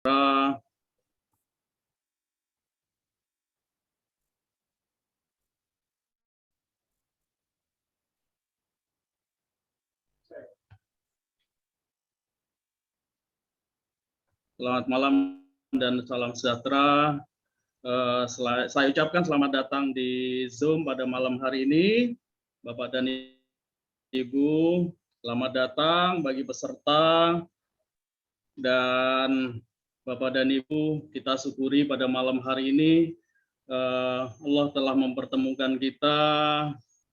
Selamat malam dan salam sejahtera. Saya ucapkan selamat datang di Zoom pada malam hari ini. Bapak dan Ibu, selamat datang bagi peserta. Dan Bapak dan Ibu, kita syukuri pada malam hari ini Allah telah mempertemukan kita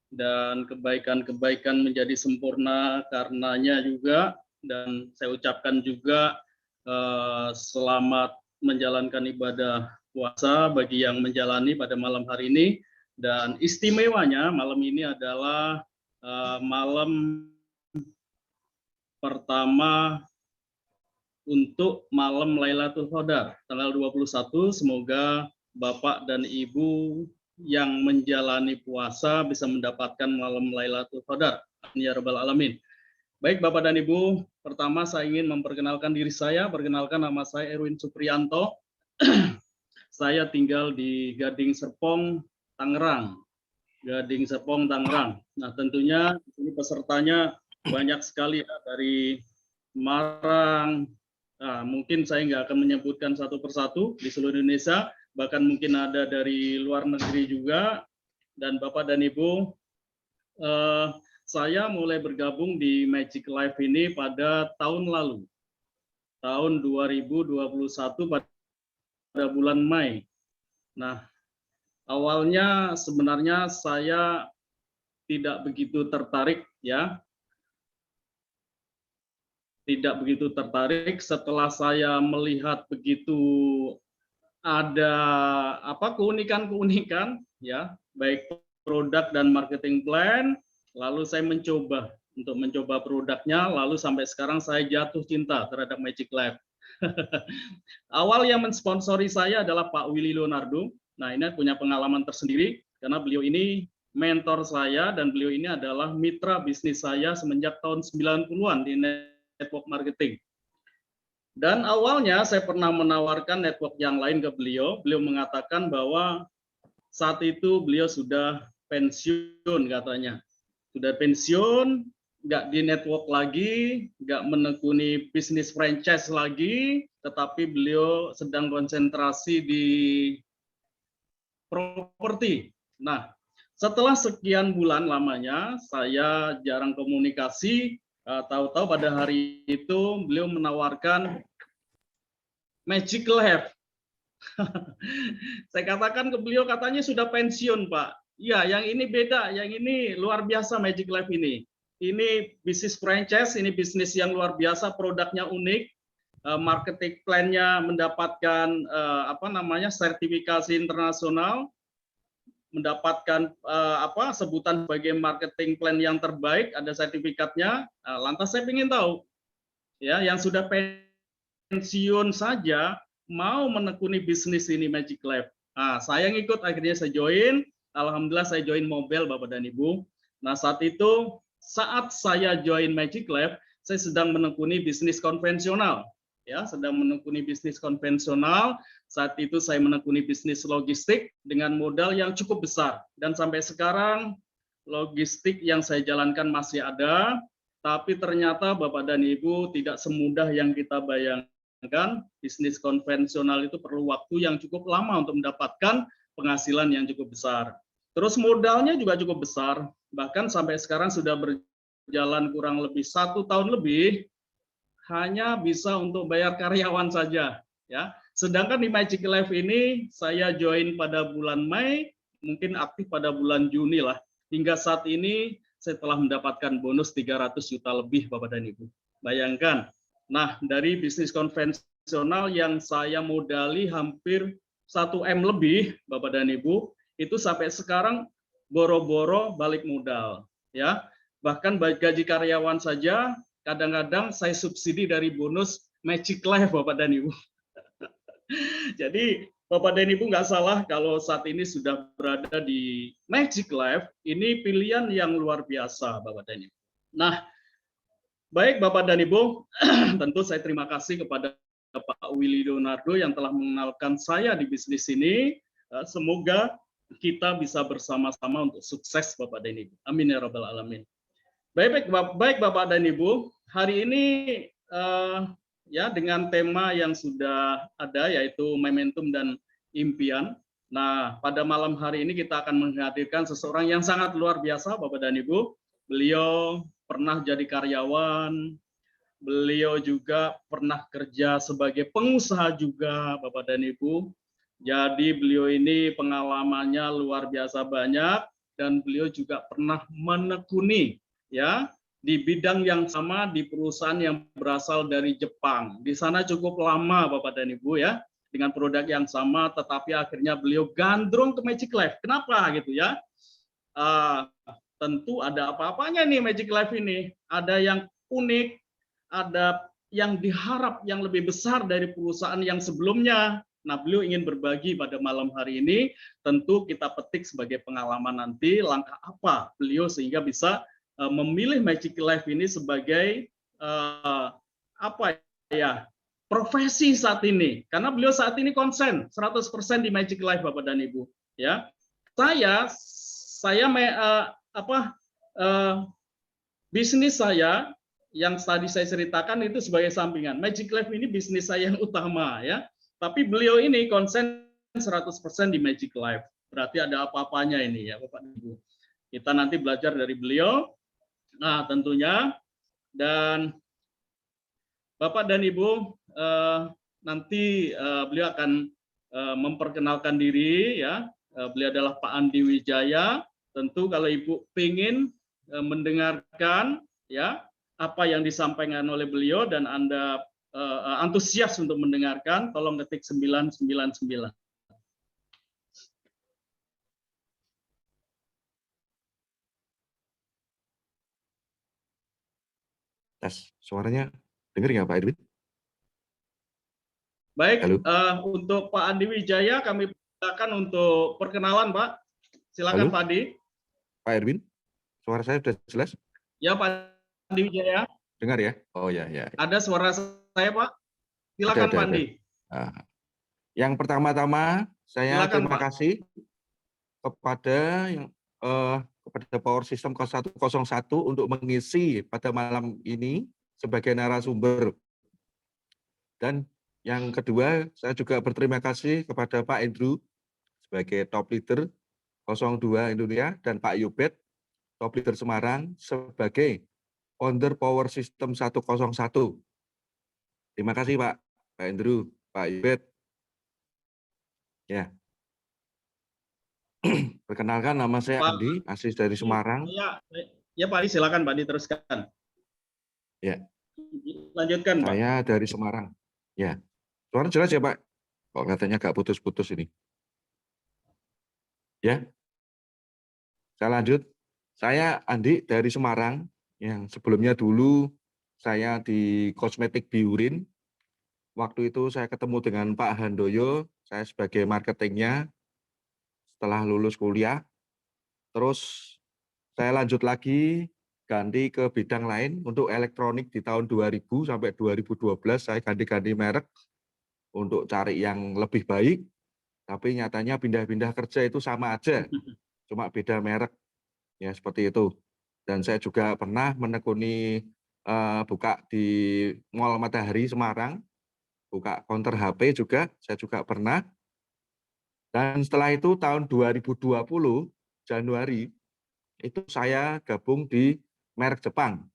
dan kebaikan-kebaikan menjadi sempurna karenanya juga. Dan saya ucapkan juga selamat menjalankan ibadah puasa bagi yang menjalani pada malam hari ini. Dan istimewanya malam ini adalah malam pertama untuk malam Lailatul Qadar tanggal 21. Semoga Bapak dan Ibu yang menjalani puasa bisa mendapatkan malam Lailatul Qadar. Amin ya rabbal alamin. Baik Bapak dan Ibu, pertama saya ingin memperkenalkan diri saya. Perkenalkan, nama saya Erwin Supriyanto. Saya tinggal di Gading Serpong, Tangerang. Gading Serpong, Tangerang. Nah tentunya ini pesertanya banyak sekali ya, dari Semarang. Nah, mungkin saya nggak akan menyebutkan satu persatu di seluruh Indonesia, bahkan mungkin ada dari luar negeri juga. Dan Bapak dan Ibu, saya mulai bergabung di Magic Life ini pada tahun lalu, tahun 2021 pada bulan Mei. Nah, awalnya sebenarnya saya tidak begitu tertarik ya. Tidak begitu tertarik setelah saya melihat begitu ada keunikan-keunikan ya, baik produk dan marketing plan. Lalu saya mencoba produknya, lalu sampai sekarang saya jatuh cinta terhadap Magic Life. Awal yang mensponsori saya adalah Pak Willy Leonardo. Nah, ini punya pengalaman tersendiri karena beliau ini mentor saya dan beliau ini adalah mitra bisnis saya semenjak tahun 90-an di network marketing. Dan awalnya saya pernah menawarkan network yang lain ke beliau. Beliau mengatakan bahwa saat itu beliau sudah pensiun katanya. Sudah pensiun, nggak di network lagi, nggak menekuni bisnis franchise lagi, tetapi beliau sedang konsentrasi di properti. Nah, setelah sekian bulan lamanya, saya jarang komunikasi, tahu-tahu pada hari itu beliau menawarkan Magic Life. Saya katakan ke beliau, katanya sudah pensiun, Pak. Ya, yang ini beda, yang ini luar biasa Magic Life ini. Ini bisnis franchise, ini bisnis yang luar biasa, produknya unik, marketing plan-nya mendapatkan sertifikasi internasional, mendapatkan sebutan sebagai marketing plan yang terbaik, ada sertifikatnya. Lantas saya ingin tahu, ya, yang sudah pensiun saja mau menekuni bisnis ini Magic Life. Nah, saya ngikut, akhirnya saya join. Alhamdulillah saya join Mobile, Bapak dan Ibu. Nah, saat saya join Magic Life, saya sedang menekuni bisnis konvensional. Ya, sedang menekuni bisnis konvensional. Saat itu saya menekuni bisnis logistik dengan modal yang cukup besar. Dan sampai sekarang logistik yang saya jalankan masih ada, tapi ternyata Bapak dan Ibu tidak semudah yang kita bayangkan. Bisnis konvensional itu perlu waktu yang cukup lama untuk mendapatkan penghasilan yang cukup besar. Terus modalnya juga cukup besar, bahkan sampai sekarang sudah berjalan kurang lebih 1 tahun lebih, hanya bisa untuk bayar karyawan saja. Ya, sedangkan di Magic Life ini saya join pada bulan Mei, mungkin aktif pada bulan Juni lah. Hingga saat ini saya telah mendapatkan bonus 300 juta lebih, Bapak dan Ibu. Bayangkan. Nah, dari bisnis konvensional yang saya modali hampir 1 M lebih, Bapak dan Ibu, itu sampai sekarang boro-boro balik modal, ya. Bahkan gaji karyawan saja kadang-kadang saya subsidi dari bonus Magic Life, Bapak dan Ibu. Jadi Bapak dan Ibu nggak salah kalau saat ini sudah berada di Magic Life, ini pilihan yang luar biasa, Bapak dan Ibu. Nah, baik Bapak dan Ibu, tentu saya terima kasih kepada Pak Willy Donardo yang telah mengenalkan saya di bisnis ini. Semoga kita bisa bersama-sama untuk sukses Bapak dan Ibu. Amin ya rabbal alamin. Baik Bapak dan Ibu, hari ini ya dengan tema yang sudah ada yaitu momentum dan impian. Nah, pada malam hari ini kita akan menghadirkan seseorang yang sangat luar biasa Bapak dan Ibu. Beliau pernah jadi karyawan, beliau juga pernah kerja sebagai pengusaha juga Bapak dan Ibu. Jadi beliau ini pengalamannya luar biasa banyak dan beliau juga pernah menekuni ya di bidang yang sama di perusahaan yang berasal dari Jepang. Di sana cukup lama Bapak dan Ibu ya dengan produk yang sama, tetapi akhirnya beliau gandrung ke Magic Life. Kenapa gitu ya? Tentu ada apa-apanya nih Magic Life ini. Ada yang unik, ada yang diharap yang lebih besar dari perusahaan yang sebelumnya. Nah, beliau ingin berbagi pada malam hari ini. Tentu kita petik sebagai pengalaman nanti langkah apa beliau sehingga bisa memilih Magic Life ini sebagai apa ya profesi saat ini. Karena beliau saat ini konsen 100% di Magic Life Bapak dan Ibu. Ya, saya bisnis saya yang tadi saya ceritakan itu sebagai sampingan. Magic Life ini bisnis saya yang utama ya. Tapi beliau ini konsen 100% di Magic Life. Berarti ada apa-apanya ini ya Bapak Ibu. Kita nanti belajar dari beliau. Nah, tentunya dan Bapak dan Ibu nanti beliau akan memperkenalkan diri ya. Beliau adalah Pak Andi Wijaya. Tentu kalau Ibu ingin mendengarkan ya apa yang disampaikan oleh beliau dan Anda antusias untuk mendengarkan, tolong ketik 999. Tes, suaranya dengar nggak Pak Edwin? Baik, untuk Pak Andi Wijaya kami persilakan untuk perkenalan Pak. Silakan Pak Andi. Pak Edwin, suara saya sudah jelas? Ya Pak Andi Wijaya. Dengar ya? Oh ya. Ada suara saya Pak. Silakan Pak Andi. Yang pertama-tama saya Silakan, terima Pak. kasih kepada Power System 101 untuk mengisi pada malam ini sebagai narasumber. Dan yang kedua, saya juga berterima kasih kepada Pak Andrew sebagai top leader 02 Indonesia dan Pak Yubet top leader Semarang sebagai founder Power System 101. Terima kasih Pak Andrew, Pak Yubet. Ya. Perkenalkan, nama saya Pak Andi, asli dari Semarang. Ya Pak Andi, silakan Pak Andi teruskan. Ya. Lanjutkan Pak. Saya dari Semarang. Ya. Suara jelas ya Pak? Kok katanya agak putus-putus ini. Ya. Saya lanjut. Saya Andi dari Semarang, yang sebelumnya dulu saya di kosmetik Biurin. Waktu itu saya ketemu dengan Pak Handoyo, saya sebagai marketingnya setelah lulus kuliah. Terus saya lanjut lagi, ganti ke bidang lain untuk elektronik di tahun 2000 sampai 2012 saya ganti-ganti merek untuk cari yang lebih baik, tapi nyatanya pindah-pindah kerja itu sama aja, cuma beda merek, ya seperti itu. Dan saya juga pernah menekuni buka di Mall Matahari Semarang, buka counter HP juga, saya juga pernah. Dan setelah itu tahun 2020 Januari itu saya gabung di merek Jepang,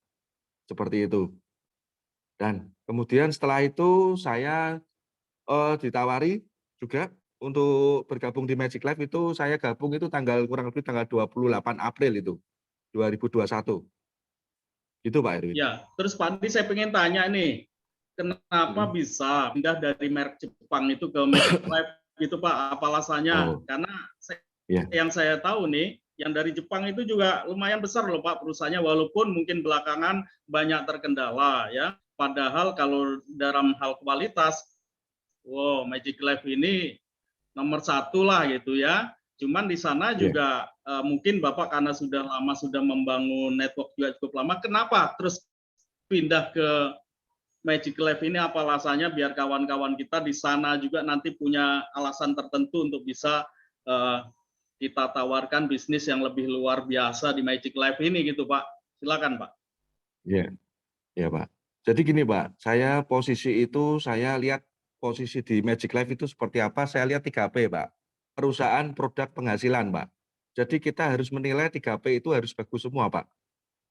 seperti itu. Dan kemudian setelah itu saya ditawari juga untuk bergabung di Magic Life. Itu saya gabung itu kurang lebih tanggal 28 April itu 2021. Gitu Pak Erwin. Ya, terus Pak Andi saya pengen tanya nih, kenapa bisa pindah dari merek Jepang itu ke Magic Life gitu Pak? Apa alasannya? Karena yang saya tahu nih, yang dari Jepang itu juga lumayan besar loh Pak perusahaannya, walaupun mungkin belakangan banyak terkendala ya. Padahal kalau dalam hal kualitas, wow, Magic Life ini nomor 1 lah gitu ya. Cuman di sana juga mungkin Bapak karena sudah lama sudah membangun network juga cukup lama, kenapa terus pindah ke Magic Life ini apa alasannya, biar kawan-kawan kita di sana juga nanti punya alasan tertentu untuk bisa kita tawarkan bisnis yang lebih luar biasa di Magic Life ini gitu Pak. Silakan Pak. Iya, ya Pak. Jadi gini Pak, saya posisi itu saya lihat posisi di Magic Life itu seperti apa, saya lihat 3P Pak. Perusahaan, produk, penghasilan Pak. Jadi kita harus menilai 3P itu harus bagus semua Pak.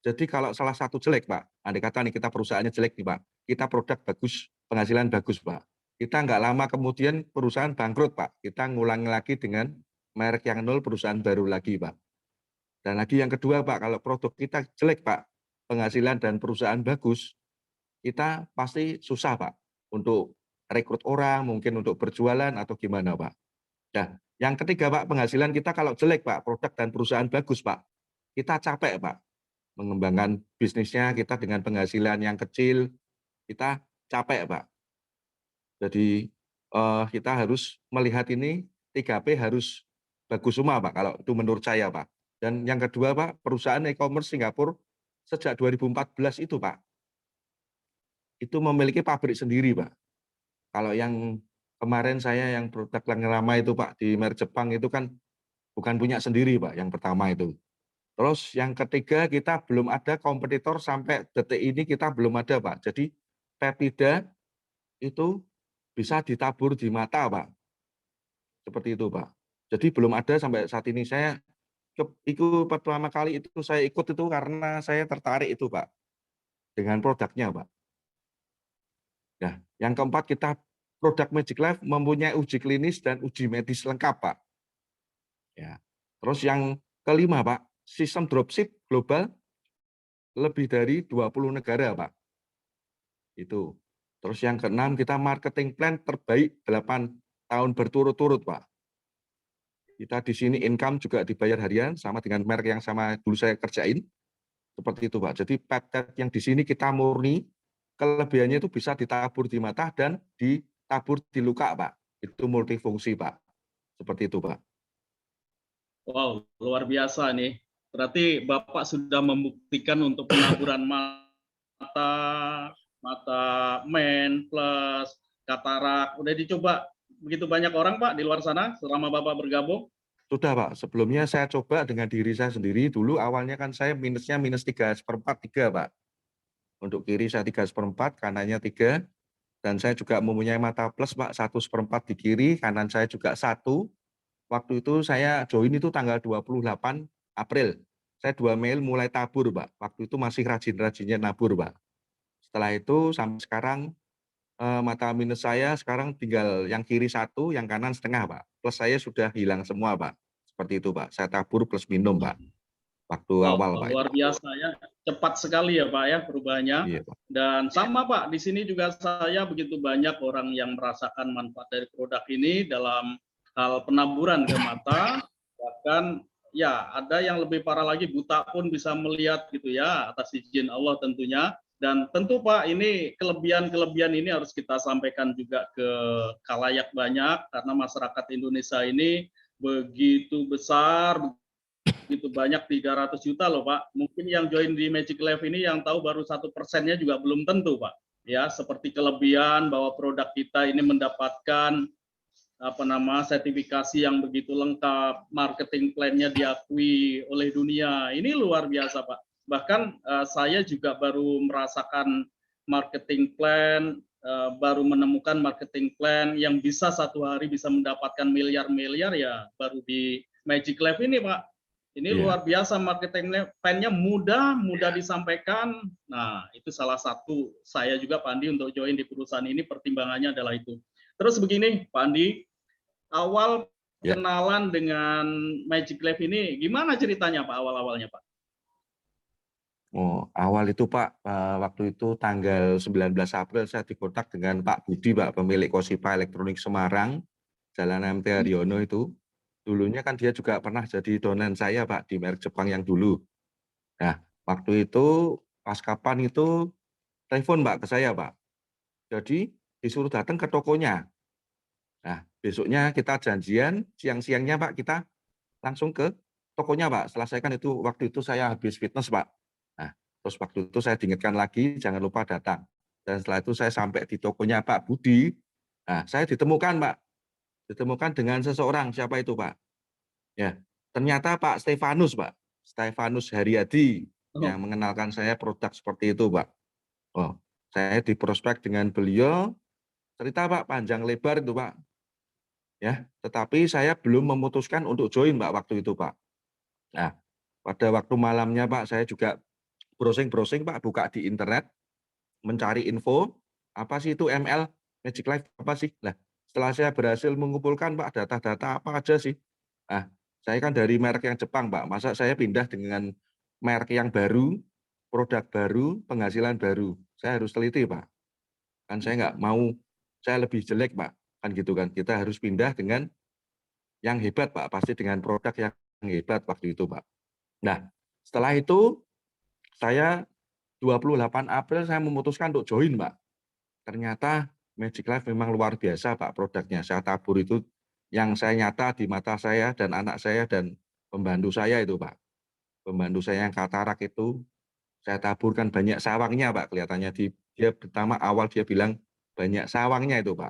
Jadi kalau salah satu jelek Pak, andai kata nih kita perusahaannya jelek nih Pak, kita produk bagus, penghasilan bagus Pak. Kita nggak lama kemudian perusahaan bangkrut Pak, kita ngulangi lagi dengan merek yang nol, perusahaan baru lagi Pak. Dan lagi yang kedua Pak, kalau produk kita jelek Pak, penghasilan dan perusahaan bagus, kita pasti susah Pak untuk rekrut orang, mungkin untuk berjualan atau gimana Pak. Nah, yang ketiga Pak, penghasilan kita kalau jelek Pak, produk dan perusahaan bagus Pak, kita capek Pak. Mengembangkan bisnisnya kita dengan penghasilan yang kecil, kita capek Pak. Jadi kita harus melihat ini 3P harus bagus semua Pak, kalau itu menurut saya Pak. Dan yang kedua Pak, perusahaan e-commerce Singapura sejak 2014 itu Pak, itu memiliki pabrik sendiri Pak. Kalau yang kemarin saya yang produk yang ramai itu Pak, di merek Jepang itu kan bukan punya sendiri Pak, yang pertama itu. Terus yang ketiga kita belum ada kompetitor sampai detik ini kita belum ada Pak. Jadi peptida itu bisa ditabur di mata Pak, seperti itu Pak. Jadi belum ada sampai saat ini. Saya ikut pertama kali itu saya ikut itu karena saya tertarik itu Pak, dengan produknya Pak. Nah, yang keempat kita produk Magic Life mempunyai uji klinis dan uji medis lengkap Pak. Ya. Terus yang kelima Pak, sistem dropship global lebih dari 20 negara Pak. Itu. Terus yang keenam kita marketing plan terbaik 8 tahun berturut-turut Pak. Kita di sini income juga dibayar harian sama dengan merek yang sama dulu saya kerjain. Seperti itu Pak. Jadi peptide yang di sini kita murni, kelebihannya itu bisa ditabur di mata dan ditabur di luka Pak. Itu multifungsi Pak. Seperti itu Pak. Wow, luar biasa nih. Berarti Bapak sudah membuktikan untuk penaburan mata, mata men plus katarak. Udah dicoba begitu banyak orang Pak di luar sana selama Bapak bergabung? Sudah Pak, sebelumnya saya coba dengan diri saya sendiri. Dulu awalnya kan saya minusnya minus 3/4 3 Pak. Untuk kiri saya 3/4, kanannya 3. Dan saya juga mempunyai mata plus Pak, 1/4 di kiri, kanan saya juga 1. Waktu itu saya join itu tanggal 28 April. Saya 2 Mei mulai tabur Pak. Waktu itu masih rajin-rajinnya nabur Pak. Setelah itu sampai sekarang mata minus saya sekarang tinggal yang kiri 1, yang kanan setengah Pak. Plus saya sudah hilang semua Pak. Seperti itu Pak. Saya tabur plus minum Pak. Waktu Wow, awal Pak itu. luar biasa ya. Cepat sekali ya Pak ya perubahannya. Iya Pak. Dan sama Pak, di sini juga saya begitu banyak orang yang merasakan manfaat dari produk ini dalam hal penaburan ke mata. Bahkan ya ada yang lebih parah lagi, buta pun bisa melihat gitu ya, atas izin Allah tentunya. Dan tentu Pak, ini kelebihan-kelebihan ini harus kita sampaikan juga ke khalayak banyak, karena masyarakat Indonesia ini begitu besar, begitu banyak, 300 juta loh Pak. Mungkin yang join di Magic Life ini yang tahu baru 1%-nya juga belum tentu Pak. Ya, seperti kelebihan bahwa produk kita ini mendapatkan sertifikasi yang begitu lengkap, marketing plan-nya diakui oleh dunia. Ini luar biasa Pak. Bahkan saya juga baru merasakan marketing plan, baru menemukan marketing plan yang bisa satu hari bisa mendapatkan miliar-miliar ya baru di Magic Life ini Pak. Ini luar biasa, marketing plan-nya mudah disampaikan. Nah, itu salah satu saya juga Pak Andi untuk join di perusahaan ini, pertimbangannya adalah itu. Terus begini Pak Andi, awal kenalan dengan Magic Life ini gimana ceritanya Pak, awal-awalnya Pak? Oh, awal itu Pak, waktu itu tanggal 19 April saya dikontak dengan Pak Budi Pak, pemilik Kosipa Elektronik Semarang, Jalan MT Haryono itu. Dulunya kan dia juga pernah jadi donan saya Pak di merek Jepang yang dulu. Nah, waktu itu pas kapan itu telepon Pak ke saya Pak. Jadi disuruh datang ke tokonya. Nah, besoknya kita janjian, siang-siangnya Pak kita langsung ke tokonya Pak. Selesaikan itu, waktu itu saya habis fitness Pak. Nah, terus waktu itu saya diingatkan lagi, jangan lupa datang. Dan setelah itu saya sampai di tokonya Pak Budi. Nah, saya ditemukan Pak, ditemukan dengan seseorang, siapa itu Pak? Ya, ternyata Pak Stefanus Pak, Stefanus Haryadi Oh, yang mengenalkan saya produk seperti itu Pak. Oh, saya diprospek dengan beliau, cerita Pak panjang lebar itu Pak. Ya, tetapi saya belum memutuskan untuk join Pak waktu itu Pak. Nah, pada waktu malamnya Pak, saya juga browsing-browsing Pak, buka di internet, mencari info, apa sih itu ML, Magic Life apa sih? Nah, setelah saya berhasil mengumpulkan Pak, data-data apa aja sih? Nah, saya kan dari merek yang Jepang Pak, masa saya pindah dengan merek yang baru, produk baru, penghasilan baru. Saya harus teliti Pak. Kan saya nggak mau, saya lebih jelek Pak. Kan gitu kan, kita harus pindah dengan yang hebat Pak, pasti dengan produk yang hebat waktu itu Pak. Nah, setelah itu saya 28 April saya memutuskan untuk join Pak. Ternyata Magic Life memang luar biasa Pak produknya. Saya tabur itu yang saya nyata di mata saya dan anak saya dan pembantu saya itu Pak. Pembantu saya yang katarak itu saya taburkan banyak sawangnya Pak. Kelihatannya dia pertama awal dia bilang banyak sawangnya itu Pak.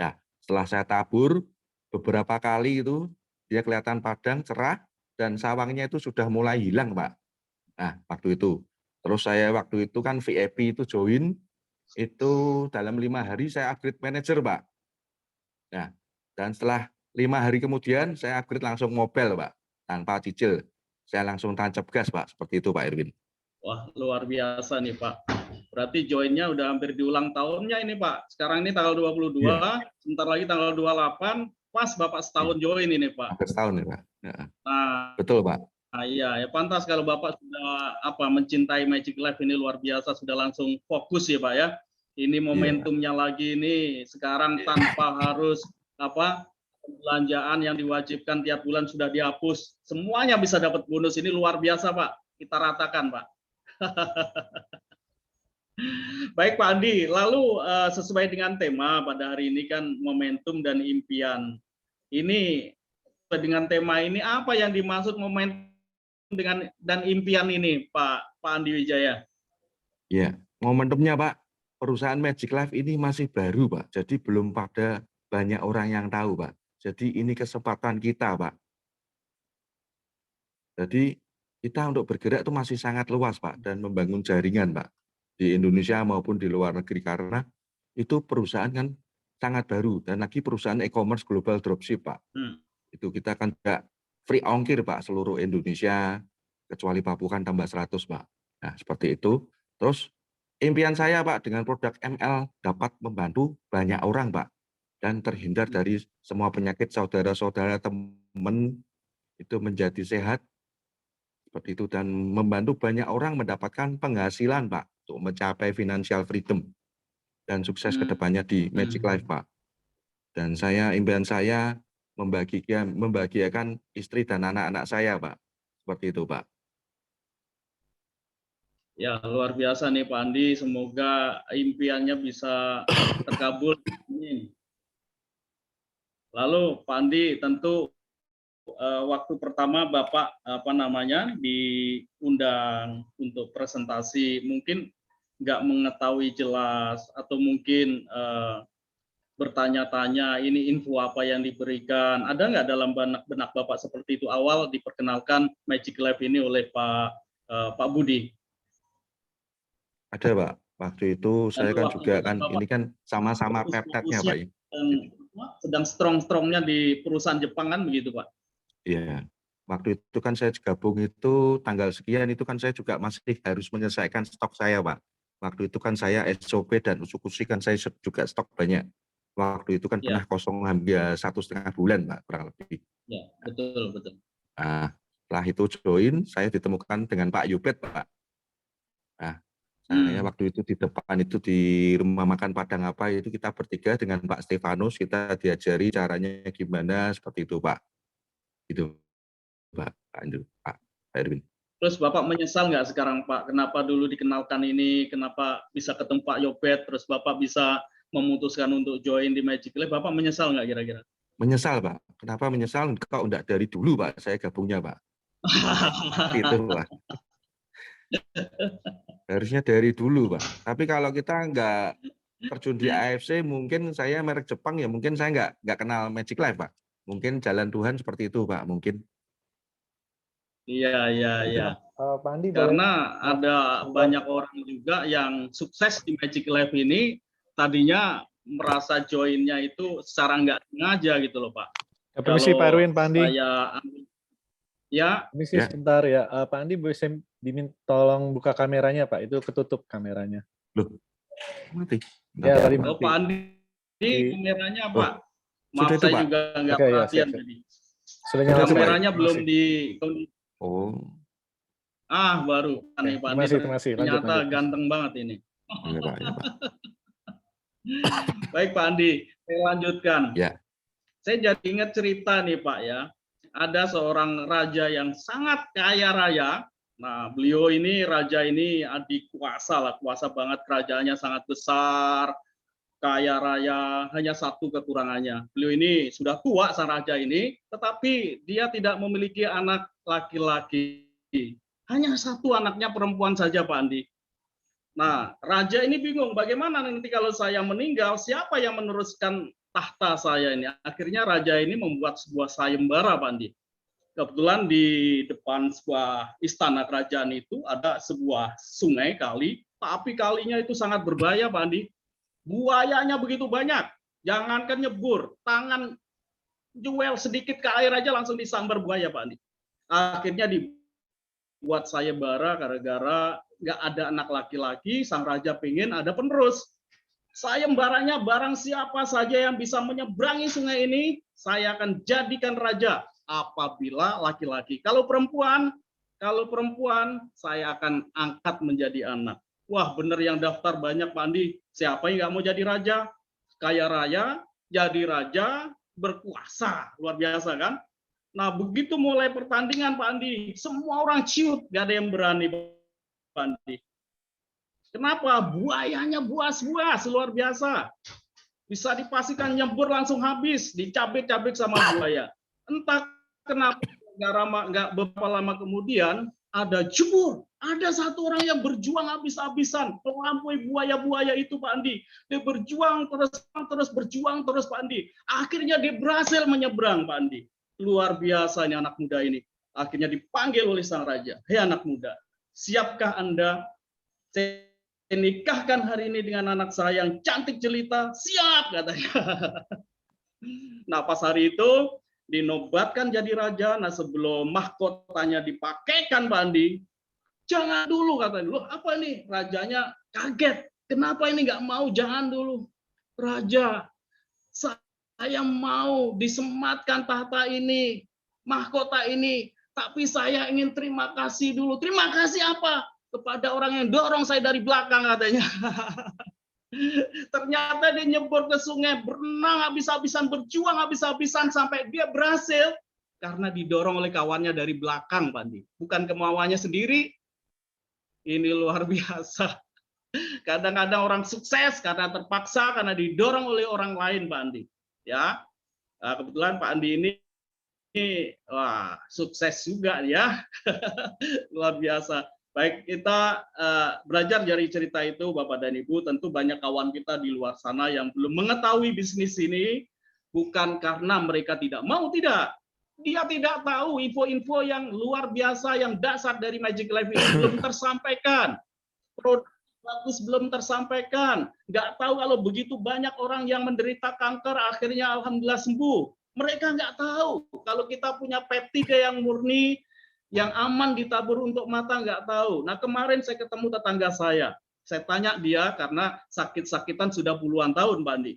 Nah, setelah saya tabur beberapa kali itu dia kelihatan padang, cerah, dan sawangnya itu sudah mulai hilang Pak. Nah, waktu itu. Terus saya waktu itu kan VIP itu join, itu dalam 5 hari saya upgrade manager Pak. Nah, dan setelah 5 hari kemudian saya upgrade langsung mobile Pak, tanpa cicil. Saya langsung tancap gas Pak, seperti itu Pak Irwin. wah, luar biasa nih Pak. Berarti joinnya udah hampir di ulang tahunnya ini Pak. Sekarang ini tanggal Iya, 22, sebentar lagi tanggal 28, pas Bapak iya. setahun join ini Pak. Hampir setahun ya Pak. Ya, Nah, betul Pak. iya, ya pantas kalau Bapak sudah mencintai Magic Life ini luar biasa, sudah langsung fokus ya Pak ya. Ini Iya. momentumnya lagi ini sekarang tanpa harus belanjaan yang diwajibkan tiap bulan sudah dihapus. Semuanya bisa dapat bonus, ini luar biasa Pak. Kita ratakan Pak. Baik Pak Andi, lalu sesuai dengan tema pada hari ini kan momentum dan impian. Ini dengan tema ini apa yang dimaksud momentum dengan dan impian ini Pak Andi Wijaya? Ya, momentumnya Pak, perusahaan Magic Life ini masih baru Pak, jadi belum pada banyak orang yang tahu Pak. Jadi ini kesempatan kita Pak. Jadi kita untuk bergerak itu masih sangat luas Pak dan membangun jaringan Pak di Indonesia maupun di luar negeri karena itu perusahaan kan sangat baru dan lagi perusahaan e-commerce global dropship Pak. Itu kita kan juga free ongkir Pak seluruh Indonesia kecuali Papua kan tambah 100 Pak. Nah, seperti itu. Terus impian saya Pak dengan produk ML dapat membantu banyak orang Pak dan terhindar dari semua penyakit saudara-saudara teman itu menjadi sehat seperti itu dan membantu banyak orang mendapatkan penghasilan Pak untuk mencapai financial freedom dan sukses ke depannya di Magic Life Pak. Dan saya impian saya membahagiakan istri dan anak-anak saya Pak. Seperti itu Pak. Ya, luar biasa nih Pak Andi, semoga impiannya bisa terkabul. Lalu Pak Andi, tentu waktu pertama Bapak diundang untuk presentasi, mungkin nggak mengetahui jelas atau mungkin bertanya-tanya ini info apa yang diberikan. Ada nggak dalam benak Bapak seperti itu awal diperkenalkan Magic Life ini oleh Pak Budi? Ada Pak. Waktu itu Dan saya kan waktu itu juga kan kan Bapak ini kan sama-sama peptetnya fokus-fokusnya Pak. Ya. dan sedang strong-strongnya di perusahaan Jepang kan begitu Pak? Iya. Waktu itu kan saya gabung itu tanggal sekian itu kan saya juga masih harus menyelesaikan stok saya Pak. Waktu itu kan saya SOP dan usukusi kan saya juga stok banyak. Waktu itu kan Ya, pernah kosong hampir 1,5 bulan Pak kurang lebih. ya, betul, betul. Nah, setelah itu join, saya ditemukan dengan Pak Yubet Pak. Nah, saya waktu itu di depan itu di rumah makan Padang apa itu kita bertiga dengan Pak Stefanus kita diajari caranya gimana seperti itu Pak. Itu Pak Andrew, Pak Erwin. Terus Bapak menyesal nggak sekarang Pak? Kenapa dulu dikenalkan ini? Kenapa bisa ketemu Pak Yobet? Terus Bapak bisa memutuskan untuk join di Magic Life? Bapak menyesal nggak kira-kira? Menyesal Pak. Kenapa menyesal? Kok enggak dari dulu Pak saya gabungnya Pak. Itu Pak. Harusnya dari dulu, Pak. Tapi kalau kita nggak terjun di AFC, mungkin saya merek Jepang ya, mungkin saya nggak kenal Magic Life, Pak. Mungkin jalan Tuhan seperti itu, Pak. Mungkin. Iya, iya, Mungkin iya. Pak Andi boleh Karena ada tambah. banyak orang juga yang sukses di Magic Life ini tadinya merasa joinnya itu secara nggak sengaja gitu loh Pak. Ya, permisi Pak Erwin, Pak Andi. Ya. Permisi Ya. sebentar ya. Pak Andi bisa diminta tolong buka kameranya Pak. Itu ketutup kameranya. Loh, mati. Ya, tadi Oh, mati. Pak Andi, kameranya Pak. Maaf sudah itu, saya Pak? juga nggak Oke, ya, perhatian siap. tadi. Sudah nyala, Pak. Kameranya belum Masih. di. Oh, Baru. Nih, Pak Andi terima kasih. Lanjut, ternyata lanjut. ganteng banget ini. iya, Pak. Ya, Pak. Baik Pak Andi, saya lanjutkan. Ya. Saya jadi ingat cerita nih Pak ya. Ada seorang raja yang sangat kaya raya. Nah, beliau ini raja ini adik kuasa lah, kuasa banget, kerajaannya sangat besar, kaya raya, hanya satu kekurangannya. Beliau ini sudah tua sang raja ini, tetapi dia tidak memiliki anak laki-laki. Hanya satu anaknya perempuan saja Pak Andi. Nah, raja ini bingung bagaimana nanti kalau saya meninggal, siapa yang meneruskan tahta saya ini. Akhirnya raja ini membuat sebuah sayembara, Pak Andi. Kebetulan di depan sebuah istana kerajaan itu ada sebuah sungai kali, tapi kalinya itu sangat berbahaya, Pak Andi. Buayanya begitu banyak, jangankan nyebur, tangan jual sedikit ke air aja langsung disambar buaya, Pak Andi. Akhirnya dibuat sayembara gara-gara nggak ada anak laki-laki, sang raja pengen ada penerus. Sayembaranya barang siapa saja yang bisa menyeberangi sungai ini, saya akan jadikan raja apabila laki-laki. Kalau perempuan, saya akan angkat menjadi anak. Wah, bener yang daftar banyak Pak Andi. Siapa yang nggak mau jadi raja? Kaya raya, jadi raja, berkuasa. Luar biasa kan? Nah, begitu mulai pertandingan Pak Andi, semua orang ciut, nggak ada yang berani Pak Andi. Kenapa? Buayanya buas-buas, luar biasa. Bisa dipastikan nyebur langsung habis, dicabik-cabik sama buaya. Entah kenapa, nggak beberapa lama kemudian, ada jebur. Ada satu orang yang berjuang habis-habisan, melampaui buaya-buaya itu Pak Andi. Dia berjuang terus berjuang terus Pak Andi. Akhirnya dia berhasil menyeberang Pak Andi. Luar biasanya anak muda ini. Akhirnya dipanggil oleh sang raja. Hei anak muda, siapkah Anda? Saya nikahkan hari ini dengan anak saya yang cantik jelita. Siap katanya. Nah pas hari itu dinobatkan jadi raja. Nah sebelum mahkotanya dipakaikan Pak Andi, jangan dulu katanya. Loh apa ini? Rajanya kaget. Kenapa ini nggak mau? Jangan dulu. Raja, saya mau disematkan tahta ini, mahkota ini. Tapi saya ingin terima kasih dulu. Terima kasih apa? Kepada orang yang dorong saya dari belakang katanya. Ternyata dia nyebur ke sungai, berenang habis-habisan, berjuang habis-habisan sampai dia berhasil karena didorong oleh kawannya dari belakang, Pak Andi. Bukan kemauannya sendiri. Ini luar biasa. Kadang-kadang orang sukses karena terpaksa, karena didorong oleh orang lain, Pak Andi. Ya, kebetulan Pak Andi ini wah sukses juga ya. Luar biasa. Baik, kita belajar dari cerita itu Bapak dan Ibu. Tentu banyak kawan kita di luar sana yang belum mengetahui bisnis ini, bukan karena mereka tidak mau, tidak. Dia tidak tahu info-info yang luar biasa, yang dasar dari Magic Life ini belum tersampaikan. Produk bagus belum tersampaikan. Nggak tahu kalau begitu banyak orang yang menderita kanker, akhirnya alhamdulillah sembuh. Mereka nggak tahu kalau kita punya peptida yang murni, yang aman ditabur untuk mata, nggak tahu. Nah kemarin saya ketemu tetangga saya tanya dia karena sakit-sakitan sudah puluhan tahun, Mbak Andi.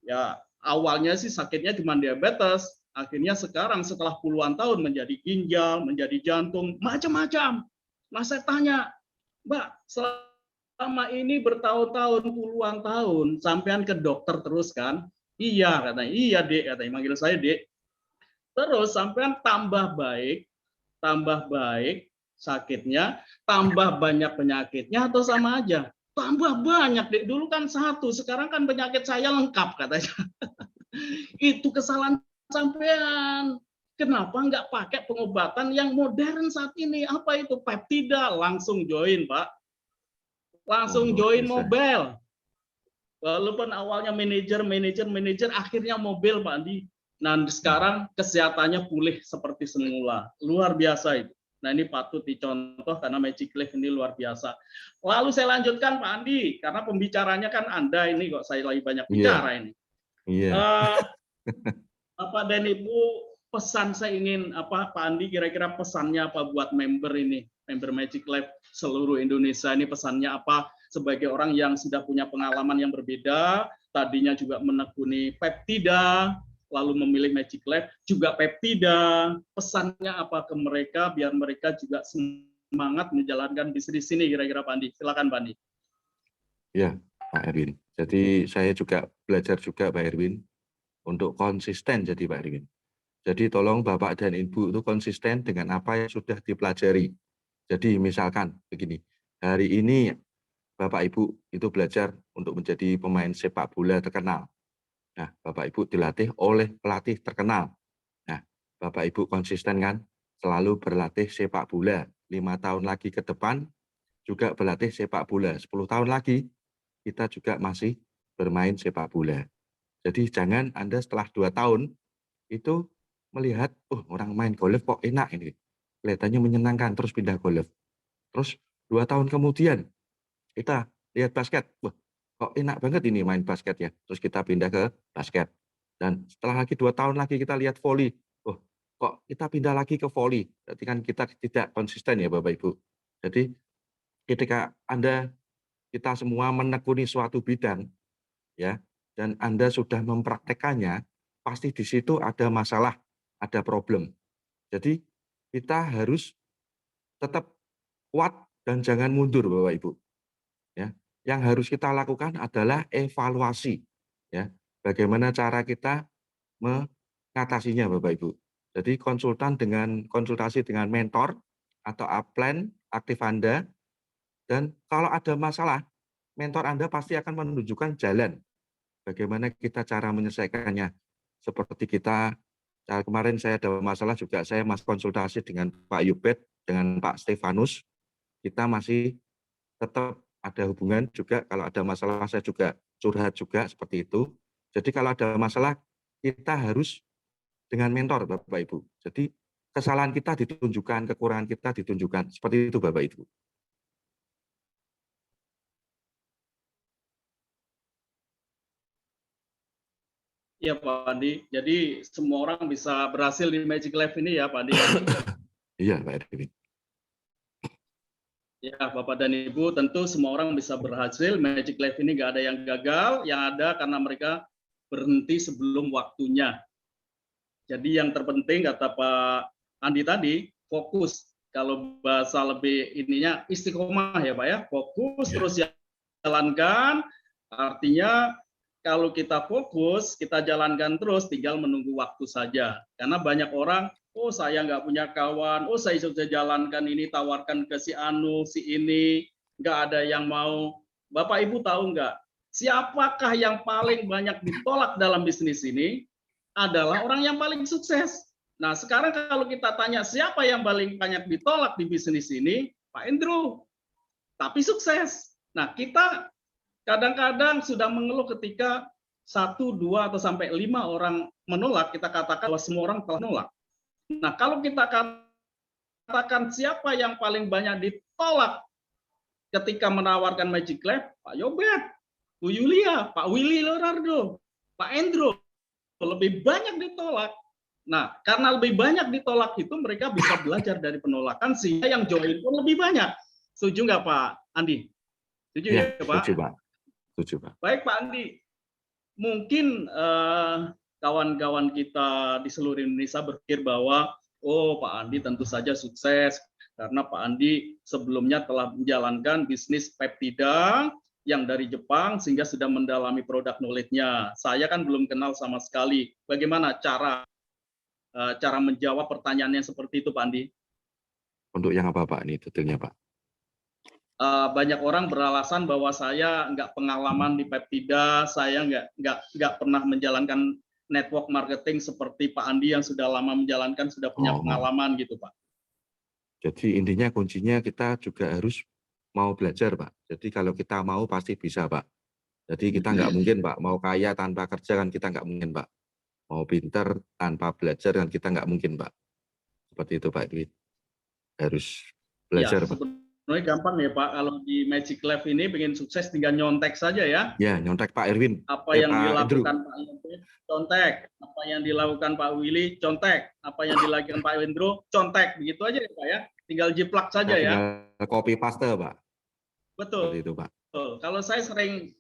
Ya awalnya sih sakitnya cuma diabetes, akhirnya sekarang setelah puluhan tahun menjadi ginjal, menjadi jantung, macam-macam. Nah saya tanya, Mbak, selama ini bertahun-tahun, puluhan tahun, sampean ke dokter terus kan? Iya katanya, iya Dek, katanya, manggil saya Dek. Terus sampean tambah baik sakitnya, tambah banyak penyakitnya atau sama aja? Tambah banyak, Dek. Dulu kan satu, sekarang kan penyakit saya lengkap katanya. Itu kesalahan sampean. Kenapa nggak pakai pengobatan yang modern saat ini? Apa itu? Peptida, langsung join, Pak. langsung luar join biasa. mobile. Walaupun awalnya manajer, akhirnya mobil Pak Andi. Nah sekarang kesehatannya pulih seperti semula. Luar biasa itu. Nah ini patut dicontoh karena Magic Life ini luar biasa. Lalu saya lanjutkan Pak Andi, karena pembicaranya kan Anda ini kok saya lagi banyak bicara ini. Iya. Bapak dan Ibu, pesan saya ingin Pak Andi kira-kira pesannya apa buat member ini, member Magic Life seluruh Indonesia ini, pesannya apa sebagai orang yang sudah punya pengalaman yang berbeda, tadinya juga menekuni peptida, lalu memilih Magic Life juga peptida, pesannya apa ke mereka biar mereka juga semangat menjalankan bisnis ini kira-kira Pak Andi? Silakan Pak Andi. Ya, Pak Erwin. Jadi saya juga belajar juga Pak Erwin untuk konsisten jadi Pak Erwin. Jadi tolong Bapak dan Ibu itu konsisten dengan apa yang sudah dipelajari. Jadi misalkan begini, hari ini Bapak Ibu itu belajar untuk menjadi pemain sepak bola terkenal. Nah, Bapak Ibu dilatih oleh pelatih terkenal. Nah, Bapak Ibu konsisten kan selalu berlatih sepak bola. 5 tahun lagi ke depan juga berlatih sepak bola. 10 tahun lagi kita juga masih bermain sepak bola. Jadi jangan Anda setelah 2 tahun itu melihat, oh orang main golf kok enak ini. Kelihatannya menyenangkan, terus pindah golf. Terus 2 tahun kemudian kita lihat basket, wah kok enak banget ini main basket ya. Terus kita pindah ke basket. Dan setelah lagi 2 tahun lagi kita lihat volley, oh kok kita pindah lagi ke volley. Berarti kan kita tidak konsisten ya Bapak Ibu. Jadi ketika kita semua menekuni suatu bidang, ya, dan Anda sudah mempraktekannya, pasti di situ ada masalah, ada problem. Jadi kita harus tetap kuat dan jangan mundur Bapak Ibu. Ya, yang harus kita lakukan adalah evaluasi. Ya, bagaimana cara kita mengatasinya Bapak Ibu. Jadi konsultasi dengan mentor atau upline aktif Anda, dan kalau ada masalah, mentor Anda pasti akan menunjukkan jalan bagaimana kita cara menyelesaikannya. Seperti kemarin saya ada masalah juga, saya masih konsultasi dengan Pak Yubet, dengan Pak Stefanus, kita masih tetap ada hubungan juga, kalau ada masalah saya juga curhat juga, seperti itu. Jadi kalau ada masalah, kita harus dengan mentor Bapak Ibu. Jadi kesalahan kita ditunjukkan, kekurangan kita ditunjukkan, seperti itu Bapak Ibu. Iya Pak Andi, jadi semua orang bisa berhasil di Magic Life ini ya Pak Andi. Iya Pak Erwin. Ya Bapak dan Ibu, tentu semua orang bisa berhasil. Magic Life ini nggak ada yang gagal, yang ada karena mereka berhenti sebelum waktunya. Jadi yang terpenting kata Pak Andi tadi, fokus. Kalau bahasa lebih ininya istiqomah ya Pak ya, fokus terus jalankan. Artinya kalau kita fokus, kita jalankan terus, tinggal menunggu waktu saja. Karena banyak orang, oh saya nggak punya kawan, oh saya sudah jalankan ini, tawarkan ke si Anu, si ini, nggak ada yang mau. Bapak Ibu tahu nggak, siapakah yang paling banyak ditolak dalam bisnis ini? Adalah orang yang paling sukses. Nah sekarang kalau kita tanya siapa yang paling banyak ditolak di bisnis ini, Pak Andrew, tapi sukses. Nah kita kadang-kadang sudah mengeluh ketika 1, 2, atau sampai 5 orang menolak, kita katakan bahwa semua orang telah menolak. Nah, kalau kita katakan siapa yang paling banyak ditolak ketika menawarkan Magic Life, Pak Yobet, Bu Yulia, Pak Willy Leonardo, Pak Andrew, lebih banyak ditolak. Nah, karena lebih banyak ditolak itu, mereka bisa belajar dari penolakan, sehingga yang join pun lebih banyak. Setuju nggak Pak Andi? Setuju ya Pak? Setuju Pak. Setuju Pak. Baik Pak Andi, mungkin kawan-kawan kita di seluruh Indonesia berpikir bahwa oh Pak Andi tentu saja sukses karena Pak Andi sebelumnya telah menjalankan bisnis peptida yang dari Jepang sehingga sudah mendalami produk knowledge-nya. Saya kan belum kenal sama sekali. Bagaimana cara menjawab pertanyaan yang seperti itu Pak Andi? Untuk yang apa Pak ini detailnya Pak? Banyak orang beralasan bahwa saya nggak pengalaman di peptida, saya nggak pernah menjalankan network marketing seperti Pak Andi yang sudah lama menjalankan, sudah punya pengalaman gitu Pak. Jadi intinya kuncinya kita juga harus mau belajar, Pak. Jadi kalau kita mau pasti bisa, Pak. Jadi kita nggak mungkin, Pak, mau kaya tanpa kerja kan kita nggak mungkin, Pak. Mau pinter tanpa belajar kan kita nggak mungkin, Pak. Seperti itu, Pak Dwi. Harus Ya, belajar, Pak. sebenarnya gampang ya Pak. Kalau di Magic Lab ini pengen sukses tinggal nyontek saja ya. Ya, nyontek Pak Erwin. Apa yang Pak Andrew. dilakukan Pak Yontek, contek. Apa yang dilakukan Pak Willy, contek. Apa yang dilakukan Pak Wendro, contek. Begitu aja ya Pak ya. Tinggal jiplak saja ya. Tinggal copy paste, Pak. Betul. Seperti itu, Pak. Betul. Kalau saya sering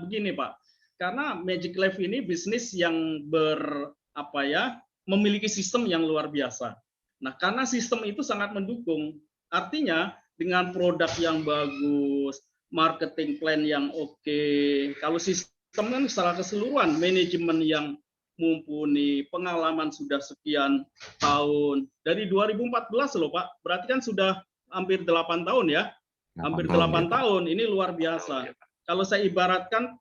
begini Pak, karena Magic Lab ini bisnis yang memiliki sistem yang luar biasa. Nah, karena sistem itu sangat mendukung, artinya dengan produk yang bagus, marketing plan yang oke, kalau sistem kan secara keseluruhan, manajemen yang mumpuni, pengalaman sudah sekian tahun, dari 2014 loh Pak, berarti kan sudah hampir 8 tahun ya, hampir 8 tahun, ini luar biasa. Kalau saya ibaratkan,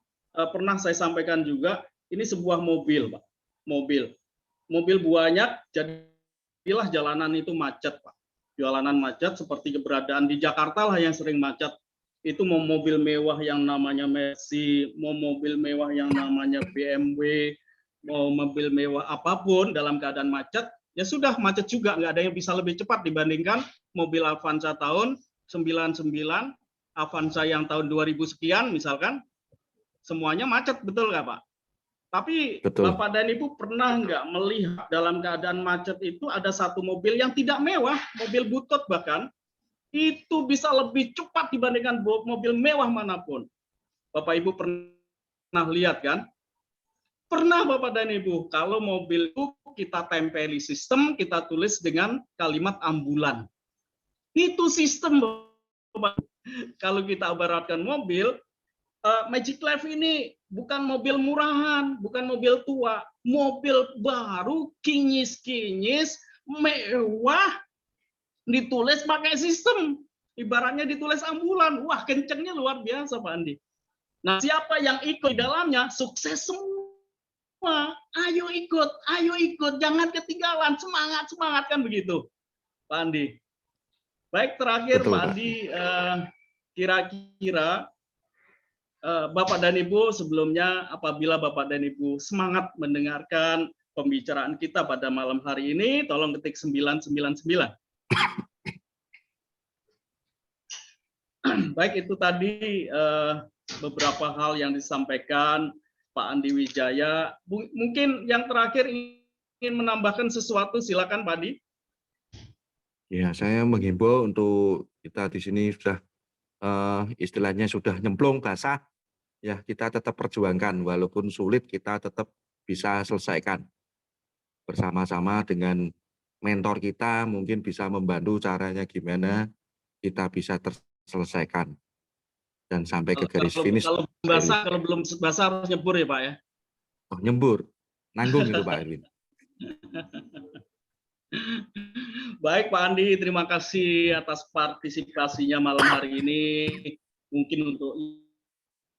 pernah saya sampaikan juga, ini sebuah mobil Pak, mobil banyak, jadilah jalanan itu macet Pak. Jalanan macet seperti keberadaan di Jakarta lah yang sering macet. Itu mau mobil mewah yang namanya Mercy, mau mobil mewah yang namanya BMW, mau mobil mewah apapun dalam keadaan macet, ya sudah macet juga, nggak ada yang bisa lebih cepat dibandingkan mobil Avanza tahun 99, Avanza yang tahun 2000 sekian misalkan, semuanya macet, betul nggak Pak? Tapi betul. Bapak dan Ibu pernah nggak melihat dalam keadaan macet itu ada satu mobil yang tidak mewah, mobil butut bahkan, itu bisa lebih cepat dibandingkan mobil mewah manapun. Bapak Ibu pernah lihat kan? Pernah Bapak dan Ibu, kalau mobil itu kita tempeli sistem, kita tulis dengan kalimat ambulan. Itu sistem Bapak. Kalau kita ibaratkan mobil, Magic Lab ini bukan mobil murahan, bukan mobil tua, mobil baru, kinyis-kinyis, mewah, ditulis pakai sistem. Ibaratnya ditulis ambulan. Wah, kencengnya luar biasa Pak Andi. Nah, siapa yang ikut di dalamnya, sukses semua. Ayo ikut, jangan ketinggalan, semangat kan begitu, Pak Andi. Baik, terakhir Betul, Pak Andi, kira-kira Bapak dan Ibu, sebelumnya apabila Bapak dan Ibu semangat mendengarkan pembicaraan kita pada malam hari ini, tolong ketik 999. Baik, itu tadi beberapa hal yang disampaikan Pak Andi Wijaya. Mungkin yang terakhir ingin menambahkan sesuatu, silakan Pak Andi. Ya, saya menghimbau untuk kita di sini sudah istilahnya sudah nyemplung basah, ya kita tetap perjuangkan, walaupun sulit kita tetap bisa selesaikan bersama-sama dengan mentor kita, mungkin bisa membantu caranya gimana kita bisa terselesaikan dan sampai ke garis finish. Kalau belum basah harus nyebur ya Pak ya. Oh, nyembur, nanggung itu Pak Erwin. Baik Pak Andi, terima kasih atas partisipasinya malam hari ini. Mungkin untuk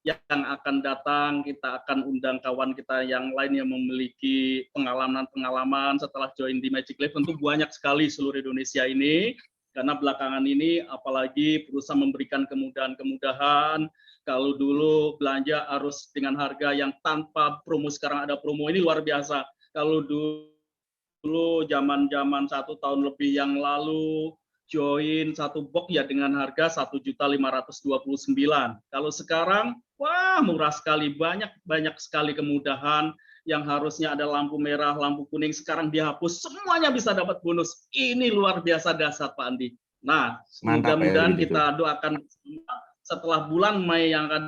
yang akan datang, kita akan undang kawan kita yang lain yang memiliki pengalaman-pengalaman setelah join di Magic Lab. Tentu banyak sekali seluruh Indonesia ini, karena belakangan ini apalagi berusaha memberikan kemudahan-kemudahan. Kalau dulu belanja harus dengan harga yang tanpa promo, sekarang ada promo, ini luar biasa. Kalau dulu zaman-zaman 1 tahun lebih yang lalu join satu box ya dengan harga 1.529.000. Kalau sekarang wah murah sekali, banyak sekali kemudahan yang harusnya ada lampu merah, lampu kuning sekarang dihapus, semuanya bisa dapat bonus. Ini luar biasa dahsyat Pak Andi. Nah, mudah-mudahan kita doakan setelah bulan Mei yang akan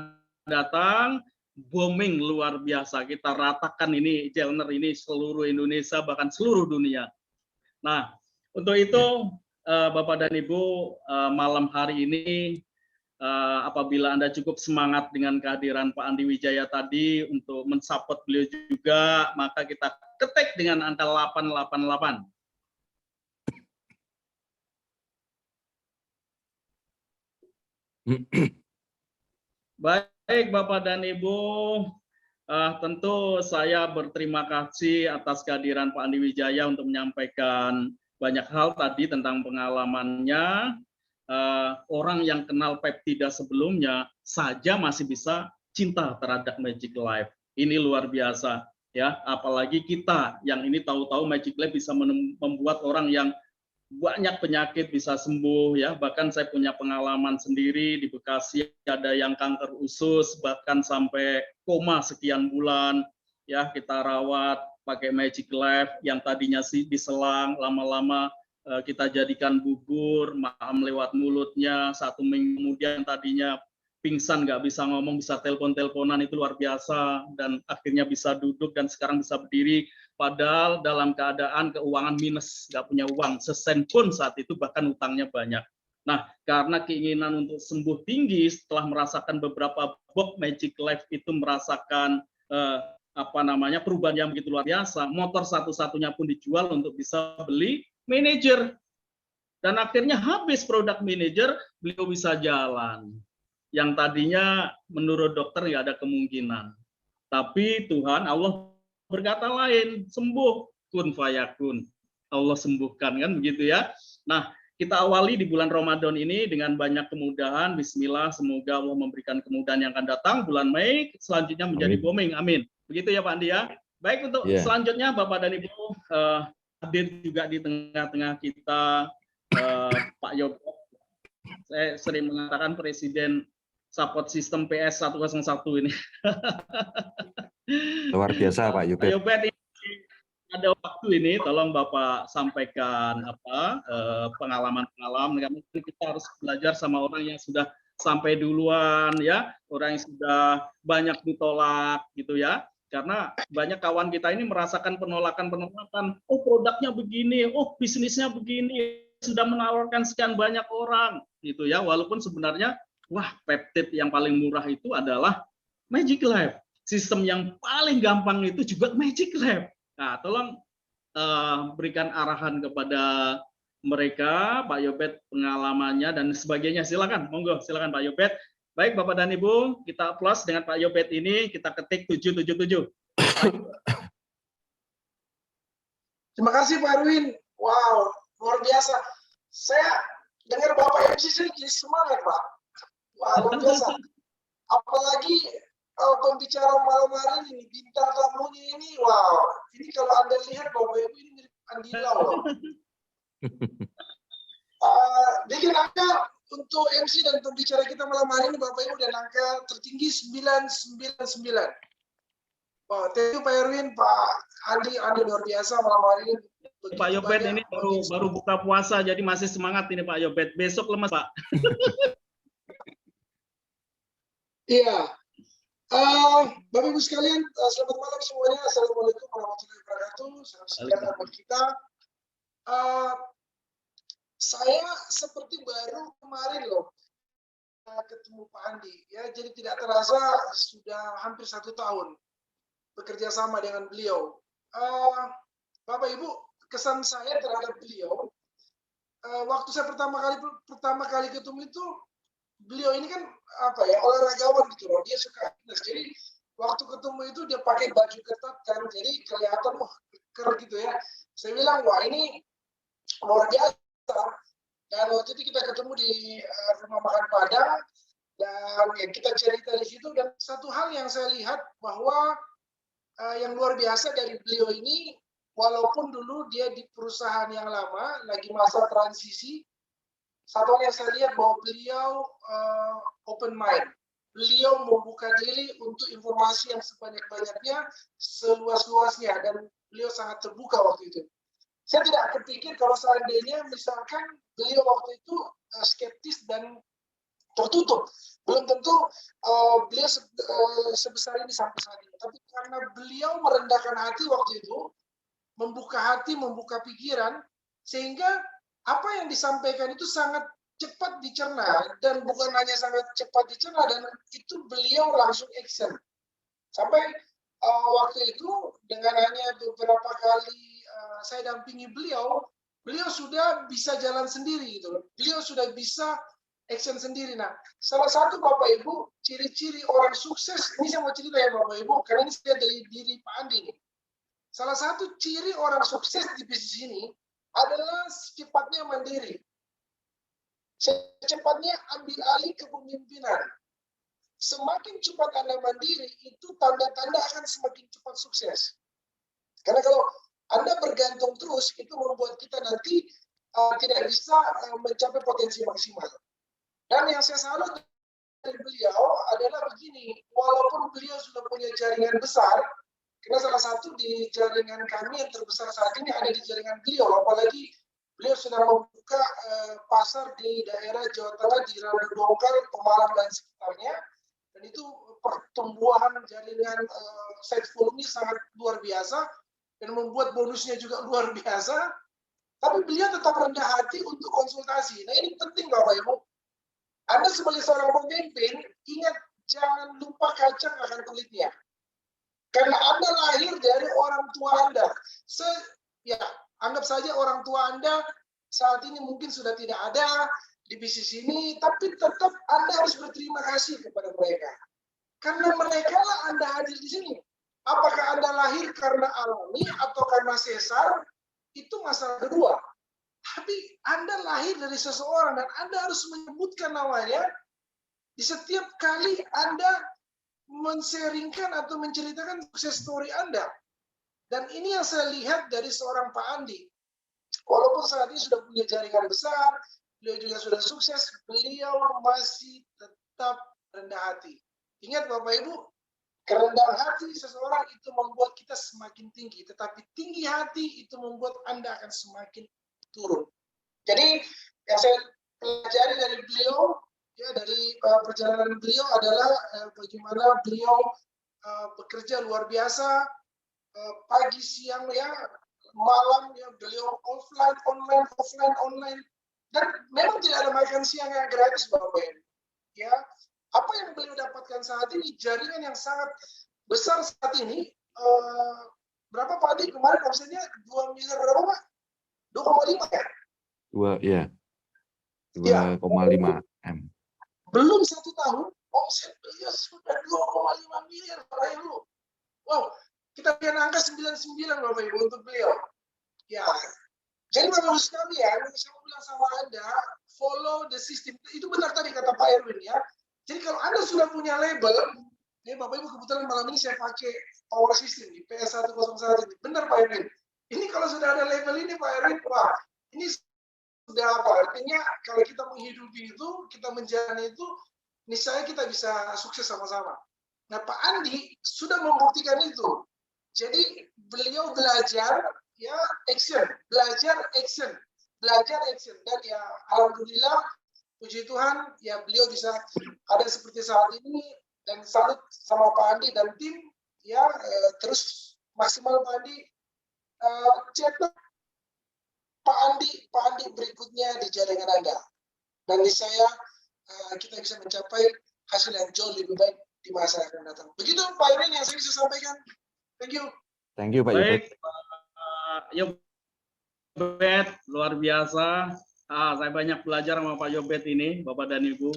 datang booming luar biasa, kita ratakan ini Jelner ini seluruh Indonesia bahkan seluruh dunia. Nah, untuk itu Bapak dan Ibu, malam hari ini apabila Anda cukup semangat dengan kehadiran Pak Andi Wijaya tadi untuk mensupport beliau juga, maka kita ketik dengan angka 888. Baik Bapak dan Ibu, tentu saya berterima kasih atas kehadiran Pak Andi Wijaya untuk menyampaikan banyak hal tadi tentang pengalamannya. orang yang kenal peptida sebelumnya saja masih bisa cinta terhadap Magic Life. Ini luar biasa ya, apalagi kita yang ini tahu-tahu Magic Life bisa membuat orang yang banyak penyakit bisa sembuh ya. Bahkan saya punya pengalaman sendiri di Bekasi, ada yang kanker usus bahkan sampai koma sekian bulan ya, kita rawat pakai Magic Life yang tadinya sih diselang, lama-lama kita jadikan bubur, maam lewat mulutnya, 1 minggu kemudian tadinya pingsan, nggak bisa ngomong, bisa telepon-teleponan, itu luar biasa, dan akhirnya bisa duduk dan sekarang bisa berdiri, padahal dalam keadaan keuangan minus, nggak punya uang sesen pun saat itu, bahkan utangnya banyak. Nah, karena keinginan untuk sembuh tinggi, setelah merasakan beberapa box Magic Life itu merasakan perubahan yang begitu luar biasa, motor satu-satunya pun dijual untuk bisa beli manajer, dan akhirnya habis produk manajer, beliau bisa jalan. Yang tadinya menurut dokter nggak ada kemungkinan, tapi Tuhan Allah berkata lain, sembuh, kun fayakun, Allah sembuhkan, kan begitu ya. Nah, kita awali di bulan Ramadan ini dengan banyak kemudahan. Bismillah, semoga Allah memberikan kemudahan yang akan datang. Bulan Mei selanjutnya menjadi booming, amin. Begitu ya Pak Andi ya. Baik, untuk selanjutnya Bapak dan Ibu hadir juga di tengah-tengah kita Pak Yobet. Saya sering mengatakan Presiden Support System PS 101 ini. Luar biasa Pak Yobet. Pak Yobet, ada waktu ini, tolong Bapak sampaikan pengalaman-pengalaman. Mungkin kita harus belajar sama orang yang sudah sampai duluan ya, orang yang sudah banyak ditolak gitu ya. Karena banyak kawan kita ini merasakan penolakan-penolakan. Oh, produknya begini, oh bisnisnya begini, sudah menawarkan sekian banyak orang gitu ya. Walaupun sebenarnya wah, peptid yang paling murah itu adalah Magic Life. Sistem yang paling gampang itu juga Magic Life. Nah, tolong berikan arahan kepada mereka, Pak Yobet, pengalamannya dan sebagainya. Silakan, monggo, silakan Pak Yobet. Baik, Bapak dan Ibu, kita plus dengan Pak Yobet ini, kita ketik 777. Terima kasih Pak Erwin. Wow, luar biasa. Saya dengar Bapak MC saya jadi semangat, Pak. Wah, luar biasa. Apalagi pembicara malam hari ini, bintang tamunya ini, wow. Ini kalau Anda lihat Bapak Ibu ini mirip Andi Lau. Bikin angka untuk MC dan pembicara kita malam hari ini, Bapak Ibu, dan angka tertinggi 999. Wow, thank you Pak Erwin, Pak Andi luar biasa malam hari ini. Pak Yobet ini baru buka puasa, jadi masih semangat ini Pak Yobet. Besok lemas Pak. Iya. Bapak Ibu sekalian, selamat malam semuanya. Assalamualaikum warahmatullahi wabarakatuh. Salam sejahtera buat kita. Saya seperti baru kemarin loh ketemu Pak Andi. Ya, jadi tidak terasa sudah hampir 1 tahun bekerja sama dengan beliau. Bapak Ibu, kesan saya terhadap beliau, waktu saya pertama kali ketemu itu, beliau ini kan apa ya, olahragawan gitu loh, dia suka fitness. Jadi waktu ketemu itu dia pakai baju ketat kan, jadi kelihatan wah keker gitu ya. Saya bilang wah ini luar biasa. Dan waktu itu kita ketemu di rumah makan Padang dan ya, kita cerita di situ, dan satu hal yang saya lihat bahwa yang luar biasa dari beliau ini, walaupun dulu dia di perusahaan yang lama lagi masa transisi, satu hal yang saya lihat bahwa beliau open mind. Beliau membuka diri untuk informasi yang sebanyak-banyaknya, seluas-luasnya, dan beliau sangat terbuka waktu itu. Saya tidak kepikir kalau seandainya misalkan beliau waktu itu skeptis dan tertutup. Belum tentu beliau sebesar ini sampai saat ini. Tapi karena beliau merendahkan hati waktu itu, membuka hati, membuka pikiran, sehingga apa yang disampaikan itu sangat cepat dicerna, dan bukan hanya sangat cepat dicerna, dan itu beliau langsung action. Sampai waktu itu dengan hanya beberapa kali saya dampingi beliau sudah bisa jalan sendiri gitu loh. Beliau sudah bisa action sendiri. Nah, salah satu Bapak Ibu ciri-ciri orang sukses, ini saya mau cerita ya Bapak Ibu, karena ini saya dari diri Pak Andi nih. Salah satu ciri orang sukses di bisnis ini adalah sifatnya mandiri. secepatnya ambil alih kepemimpinan. Semakin cepat Anda mandiri, itu tanda-tanda akan semakin cepat sukses. Karena kalau Anda bergantung terus, itu membuat kita nanti tidak bisa mencapai potensi maksimal. Dan yang saya salut dari beliau adalah begini, walaupun beliau sudah punya jaringan besar, karena salah satu di jaringan kami yang terbesar saat ini ada di jaringan beliau, apalagi beliau sudah membuka pasar di daerah Jawa Tengah, di Randu Dongkal, Pemalang, dan sekitarnya. Dan itu pertumbuhan jaringan site volume sangat luar biasa dan membuat bonusnya juga luar biasa. Tapi beliau tetap rendah hati untuk konsultasi. Nah ini penting Bapak Ibu. Anda sebagai seorang pemimpin, ingat jangan lupa kacang akan kulitnya. Karena Anda lahir dari orang tua Anda. Anggap saja orang tua Anda saat ini mungkin sudah tidak ada di bisnis ini, tapi tetap Anda harus berterima kasih kepada mereka. Karena mereka lah Anda hadir di sini. Apakah Anda lahir karena alami atau karena sesar, itu masalah kedua. Tapi Anda lahir dari seseorang dan Anda harus menyebutkan namanya di setiap kali Anda men-sharingkan atau menceritakan sukses story Anda. Dan ini yang saya lihat dari seorang Pak Andi. Walaupun saat ini sudah punya jaringan besar, beliau juga sudah sukses, beliau masih tetap rendah hati. Ingat Bapak Ibu, kerendahan hati seseorang itu membuat kita semakin tinggi, tetapi tinggi hati itu membuat Anda akan semakin turun. Jadi yang saya pelajari dari beliau, ya dari perjalanan beliau adalah bagaimana beliau bekerja luar biasa, pagi, siang, ya, malam, ya, beliau offline, online, dan memang tidak ada makan siang yang gratis Bapak Ibu. Ya, apa yang beliau dapatkan saat ini, jaringan yang sangat besar saat ini, berapa Pak Adi kemarin omsetnya 2 miliar berapa Pak? 2,5 ya? 2,5 M. Belum 1 tahun, omset beliau sudah 2,5 miliar Bapak Ibu. Wow, kita punya angka 99 Bapak Ibu untuk beliau. Ya, jadi Bapak Ibu sekalian, saya mau bilang sama Anda, follow the system. Itu benar tadi kata Pak Erwin ya. Jadi kalau Anda sudah punya label, ya Bapak Ibu kebetulan malam ini saya pakai power system di PS101. Benar Pak Erwin. Ini kalau sudah ada label ini Pak Erwin, wah, ini sudah apa? Artinya kalau kita menghidupi itu, kita menjalani itu, niscaya kita bisa sukses sama-sama. Nah Pak Andi sudah membuktikan itu. Jadi beliau belajar, ya action, belajar action, dan ya alhamdulillah puji Tuhan ya beliau bisa ada seperti saat ini dan salut sama Pak Andi dan tim ya terus maksimal Pak Andi cetak Pak Andi berikutnya di jaringan Anda dan di saya kita bisa mencapai hasil yang jauh lebih baik di masa yang akan datang. Begitu Pak Irwin yang saya bisa sampaikan. Thank you. Thank you Pak Baik, Yobet. Pak Yobet, luar biasa. Saya banyak belajar sama Pak Yobet ini, Bapak dan Ibu,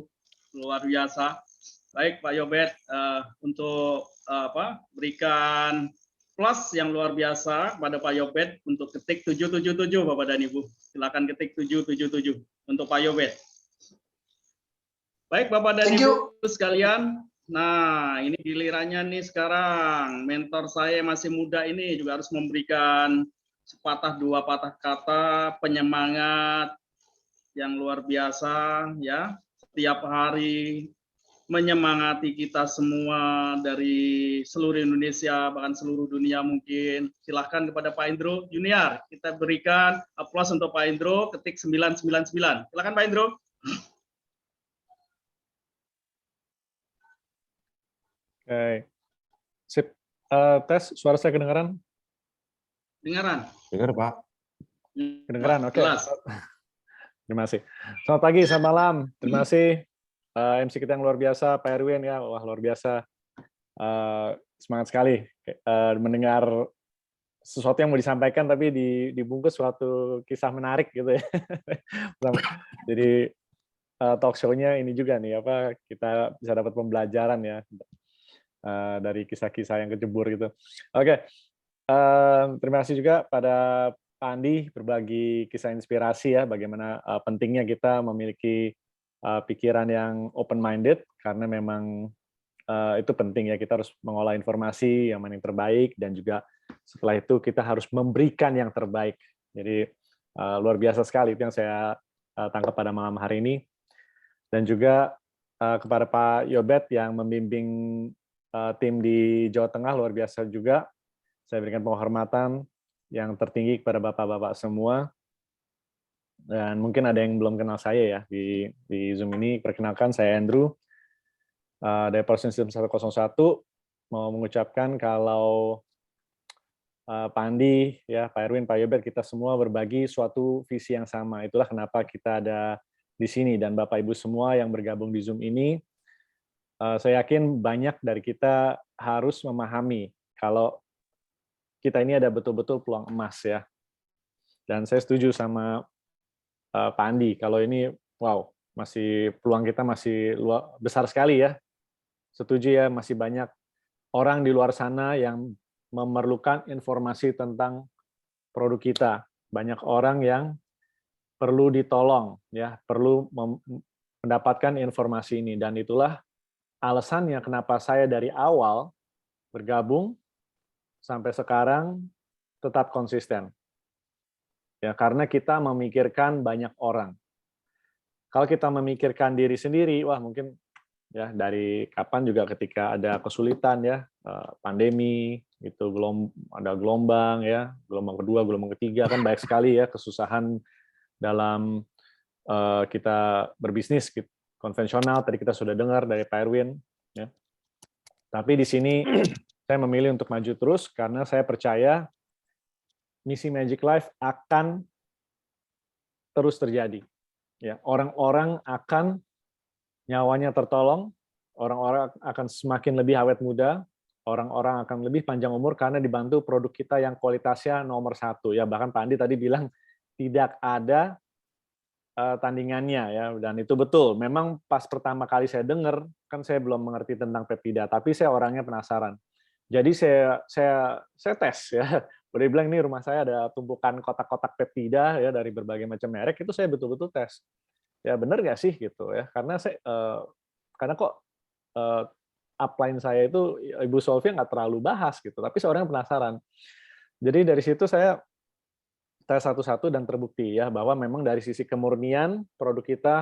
luar biasa. Baik Pak Yobet, untuk berikan plus yang luar biasa pada Pak Yobet untuk ketik 777 Bapak dan Ibu. Silakan ketik 777 untuk Pak Yobet. Baik Bapak dan Ibu sekalian. Nah, ini gilirannya nih sekarang. Mentor saya masih muda ini juga harus memberikan sepatah dua patah kata penyemangat yang luar biasa ya. Setiap hari menyemangati kita semua dari seluruh Indonesia bahkan seluruh dunia mungkin. Silahkan kepada Pak Indro Junior. Kita berikan aplaus untuk Pak Indro ketik 999. Silahkan Pak Indro. Oke. Sip. Tes, suara saya kedengaran? Dengaran. Dengar Pak. Kedengaran, oke. Jelas. Terima kasih. Selamat pagi, selamat malam. Terima kasih MC kita yang luar biasa, Pak Erwin ya, wah luar biasa. Semangat sekali mendengar sesuatu yang mau disampaikan tapi dibungkus suatu kisah menarik gitu ya. Jadi talk show-nya ini juga nih apa kita bisa dapat pembelajaran ya. Dari kisah-kisah yang kejebur gitu. Oke, terima kasih juga pada Andi berbagi kisah inspirasi ya, bagaimana pentingnya kita memiliki pikiran yang open-minded, karena memang itu penting ya, kita harus mengolah informasi yang mana yang terbaik, dan juga setelah itu kita harus memberikan yang terbaik. Jadi luar biasa sekali itu yang saya tangkap pada malam hari ini. Dan juga kepada Pak Yobet yang membimbing tim di Jawa Tengah, luar biasa juga. Saya berikan penghormatan yang tertinggi kepada bapak-bapak semua. Dan mungkin ada yang belum kenal saya ya di Zoom ini. Perkenalkan, saya Andrew dari Person System 101. Mau mengucapkan kalau Pak Andi, ya, Pak Erwin, Pak Yobet, kita semua berbagi suatu visi yang sama. Itulah kenapa kita ada di sini. Dan Bapak Ibu semua yang bergabung di Zoom ini, saya yakin banyak dari kita harus memahami kalau kita ini ada betul-betul peluang emas ya. Dan saya setuju sama Pak Andi, kalau ini, wow, peluang kita masih besar sekali ya. Setuju ya, masih banyak orang di luar sana yang memerlukan informasi tentang produk kita. Banyak orang yang perlu ditolong, ya, perlu mendapatkan informasi ini. Dan itulah alasannya kenapa saya dari awal bergabung sampai sekarang tetap konsisten. Ya, karena kita memikirkan banyak orang. Kalau kita memikirkan diri sendiri, wah mungkin ya dari kapan juga ketika ada kesulitan ya, pandemi, itu belum ada gelombang ya, gelombang kedua, gelombang ketiga, kan banyak sekali ya kesusahan dalam kita berbisnis konvensional. Tadi kita sudah dengar dari Pak Erwin ya. Tapi di sini saya memilih untuk maju terus karena saya percaya misi Magic Life akan terus terjadi. Ya, orang-orang akan nyawanya tertolong, orang-orang akan semakin lebih awet muda, orang-orang akan lebih panjang umur karena dibantu produk kita yang kualitasnya nomor 1. Ya, bahkan Pak Andi tadi bilang tidak ada tandingannya ya, dan itu betul. Memang pas pertama kali saya dengar, kan saya belum mengerti tentang peptida, tapi saya orangnya penasaran. Jadi saya tes ya. Udah bilang ini rumah saya ada tumpukan kotak-kotak peptida ya dari berbagai macam merek, itu saya betul-betul tes. Ya benar nggak sih gitu ya? Karena karena kok upline saya itu Ibu Solvia nggak terlalu bahas gitu, tapi saya orangnya penasaran. Jadi dari situ saya tes satu-satu dan terbukti ya bahwa memang dari sisi kemurnian produk kita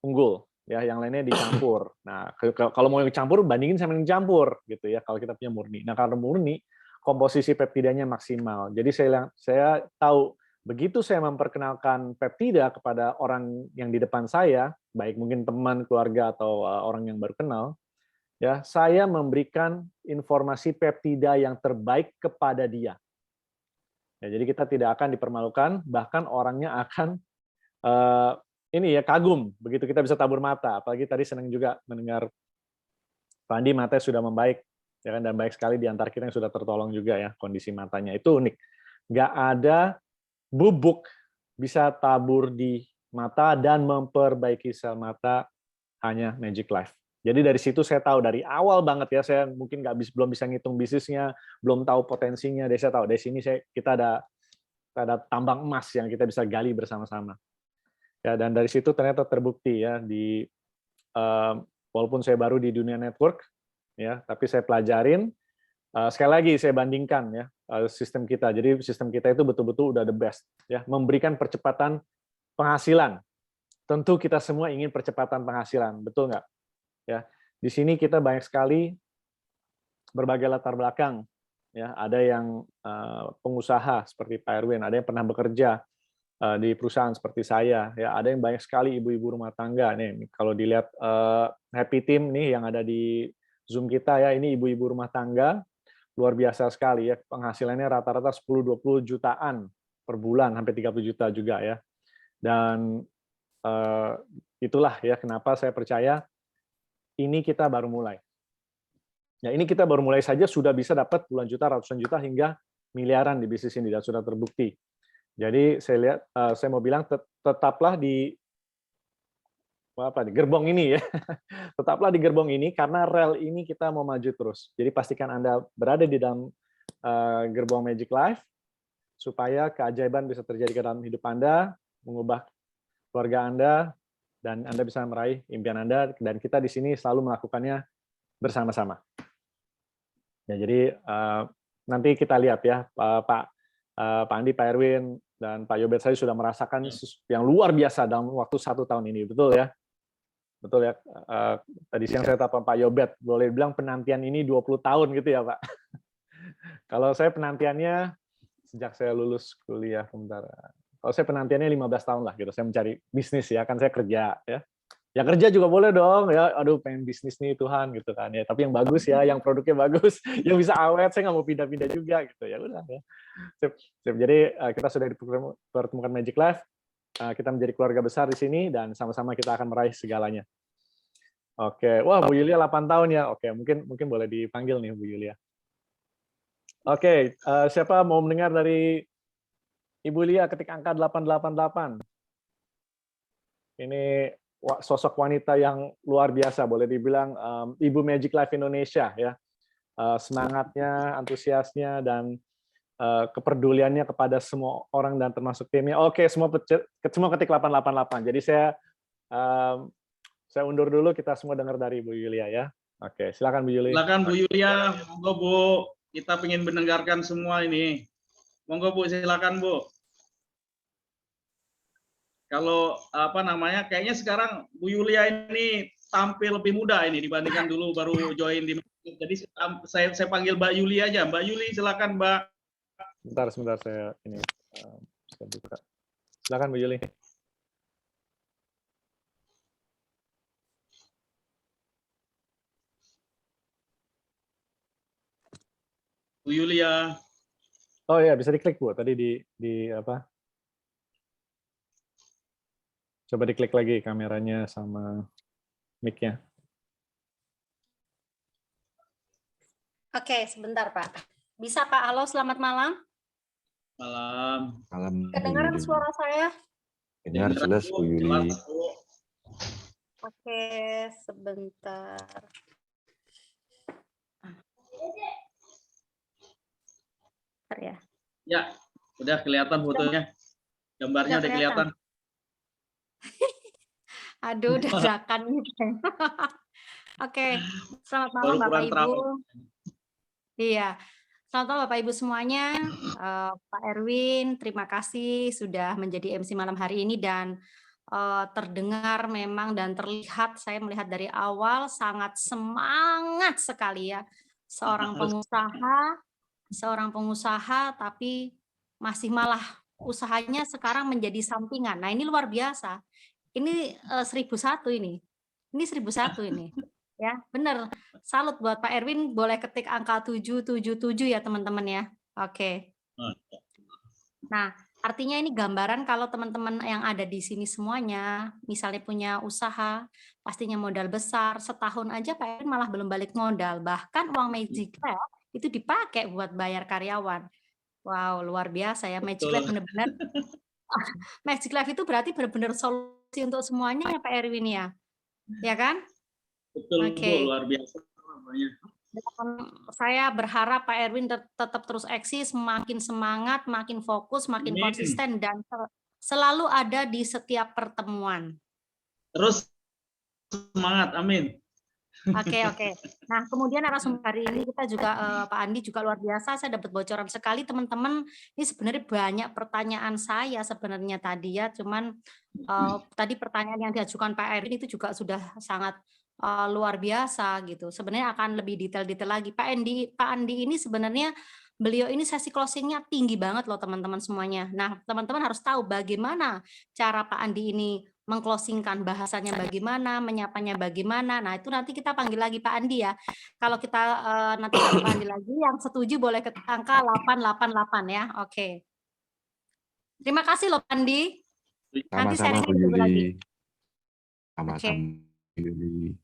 unggul ya, yang lainnya dicampur. Nah, kalau mau yang dicampur bandingin sama yang dicampur gitu ya kalau kita punya murni. Nah, karena murni komposisi peptidanya maksimal. Jadi saya tahu begitu saya memperkenalkan peptida kepada orang yang di depan saya, baik mungkin teman, keluarga atau orang yang baru kenal, ya, saya memberikan informasi peptida yang terbaik kepada dia. Ya, jadi kita tidak akan dipermalukan, bahkan orangnya akan ini ya kagum begitu kita bisa tabur mata. Apalagi tadi senang juga mendengar Pak Andi matanya sudah membaik, ya kan, dan baik sekali di antara kita yang sudah tertolong juga ya kondisi matanya. Itu unik. Nggak ada bubuk bisa tabur di mata dan memperbaiki sel mata hanya Magic Life. Jadi dari situ saya tahu dari awal banget ya, saya mungkin belum bisa ngitung bisnisnya, belum tahu potensinya. Saya tahu dari sini kita ada tambang emas yang kita bisa gali bersama-sama. Ya, dan dari situ ternyata terbukti ya walaupun saya baru di dunia network ya, tapi saya pelajarin. Sekali lagi saya bandingkan ya sistem kita. Jadi sistem kita itu betul-betul udah the best ya, memberikan percepatan penghasilan. Tentu kita semua ingin percepatan penghasilan, betul nggak? Ya, di sini kita banyak sekali berbagai latar belakang. Ya, ada yang pengusaha seperti Pak Erwin, ada yang pernah bekerja di perusahaan seperti saya. Ya, ada yang banyak sekali ibu-ibu rumah tangga nih. Kalau dilihat Happy Team nih yang ada di Zoom kita ya, ini ibu-ibu rumah tangga luar biasa sekali ya. Penghasilannya rata-rata 10-20 jutaan per bulan, hampir 30 juta juga ya. Dan itulah ya kenapa saya percaya ini kita baru mulai. Ya, ini kita baru mulai saja sudah bisa dapat puluhan juta, ratusan juta hingga miliaran di bisnis ini dan sudah terbukti. Jadi saya mau bilang tetaplah di gerbong ini ya. Tetaplah di gerbong ini karena rel ini kita mau maju terus. Jadi pastikan Anda berada di dalam gerbong Magic Life supaya keajaiban bisa terjadi ke dalam hidup Anda, mengubah keluarga Anda, dan Anda bisa meraih impian Anda, dan kita di sini selalu melakukannya bersama-sama. Ya, jadi nanti kita lihat ya, Pak Andi, Pak Erwin, dan Pak Yobet, saya sudah merasakan yang luar biasa dalam waktu 1 tahun ini, betul ya? Betul ya. Tadi siang saya telepon Pak Yobet, boleh bilang penantian ini 20 tahun gitu ya, Pak. Kalau saya penantiannya sejak saya lulus kuliah sebentar. Kalau saya penantiannya 15 tahun lah gitu. Saya mencari bisnis ya, kan saya kerja ya. Ya kerja juga boleh dong ya. Aduh, pengen bisnis nih Tuhan gitu kan ya. Tapi yang bagus ya, yang produknya bagus, yang bisa awet. Saya nggak mau pindah-pindah juga gitu ya. Udah ya. Sip, sip. Jadi kita sudah dipertemukan Magic Life. Kita menjadi keluarga besar di sini dan sama-sama kita akan meraih segalanya. Oke, wah Bu Yulia 8 tahun ya. Oke, mungkin boleh dipanggil nih Bu Yulia. Oke, siapa mau mendengar dari Ibu Lia ketik angka 888? Ini sosok wanita yang luar biasa, boleh dibilang Ibu Magic Life Indonesia ya. Semangatnya, antusiasnya, dan kepeduliannya kepada semua orang dan termasuk timnya. Oke, semua ketik 888. Jadi saya undur dulu, kita semua dengar dari Bu Yulia ya. Oke, silakan Bu Yulia. Silakan Bu Yulia, monggo Bu. Kita ingin mendengarkan semua ini. Monggo Bu, silakan Bu. Kalau apa namanya, kayaknya sekarang Bu Yulia ini tampil lebih muda ini dibandingkan dulu baru join di. Jadi saya panggil Mbak Yuli aja. Mbak Yuli, silakan Mbak. Sebentar saya ini saya buka. Silakan Bu Yuli. Bu Yulia. Oh ya, bisa diklik Bu. Tadi di apa? Coba diklik lagi kameranya sama mic-nya. Oke, sebentar Pak. Bisa Pak? Halo, selamat malam. Malam. Malam. Kedengaran suara saya? Dengar jelas Bu Yuli. Oke, sebentar. Bentar ya. Ya, udah kelihatan fotonya. Gambarnya udah kelihatan. Aduh, dadakan gitu. Oke, selamat malam Bapak Ibu. Iya, selamat malam Bapak Ibu semuanya. Pak Erwin, terima kasih sudah menjadi MC malam hari ini dan terdengar memang dan terlihat, saya melihat dari awal sangat semangat sekali ya. Seorang pengusaha tapi masih malah usahanya sekarang menjadi sampingan. Nah, ini luar biasa. Ini 1001 ini. Ini 1001 ini. Ya, benar. Salut buat Pak Erwin, boleh ketik angka 777 ya teman-teman ya. Oke. Nah, artinya ini gambaran kalau teman-teman yang ada di sini semuanya, misalnya punya usaha, pastinya modal besar, setahun aja Pak Erwin malah belum balik modal. Bahkan uang Magic Life itu dipakai buat bayar karyawan. Wow, luar biasa ya. Magic Life benar-benar. Magic Life itu berarti benar-benar solusi untuk semuanya ya Pak Erwin ya. Ya kan? Betul, Oke. luar biasa. Saya berharap Pak Erwin tetap terus eksis, makin semangat, makin fokus, makin konsisten, dan selalu ada di setiap pertemuan. Terus semangat, amin. Oke. Nah, kemudian narasumber hari ini kita juga Pak Andi juga luar biasa. Saya dapat bocoran sekali teman-teman. Ini sebenarnya banyak pertanyaan saya sebenarnya tadi ya. Cuman tadi pertanyaan yang diajukan Pak Erwin itu juga sudah sangat luar biasa gitu. Sebenarnya akan lebih detail-detail lagi. Pak Andi ini sebenarnya beliau ini sesi closingnya tinggi banget loh teman-teman semuanya. Nah, teman-teman harus tahu bagaimana cara Pak Andi ini mengclosingkan, bahasanya bagaimana, menyapanya bagaimana. Nah, itu nanti kita panggil lagi Pak Andi ya. Kalau kita nanti Pak Andi lagi, yang setuju boleh ke angka 888 ya. Oke. Terima kasih loh Pak Andi. Nanti Sama-sama Bu Yuli. Sama-sama Bu Yuli.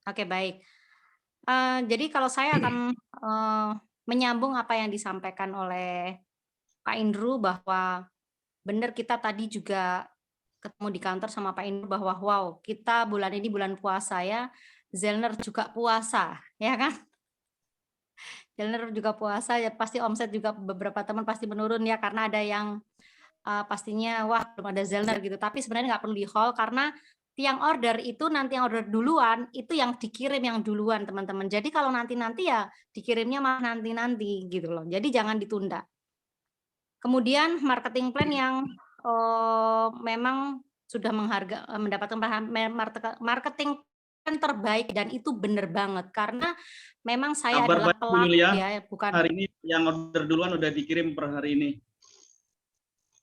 Oke, baik. Jadi kalau saya akan menyambung apa yang disampaikan oleh Pak Indru, bahwa benar kita tadi juga ketemu di kantor sama Pak Indru bahwa wow, kita bulan ini bulan puasa ya, Zellner juga puasa, ya kan? Zellner juga puasa ya, pasti omset juga beberapa teman pasti menurun ya, karena ada yang pastinya wah belum ada Zellner gitu. Tapi sebenarnya nggak perlu di hold, karena yang order itu nanti yang order duluan itu yang dikirim yang duluan teman-teman. Jadi kalau nanti-nanti ya dikirimnya malah nanti-nanti gitu loh. Jadi jangan ditunda. Kemudian marketing plan yang memang sudah mendapatkan marketing plan terbaik, dan itu benar banget karena memang saya Kabar adalah baik Bu pelaku Yulia, ya, bukan. hari ini yang order duluan udah dikirim per hari ini.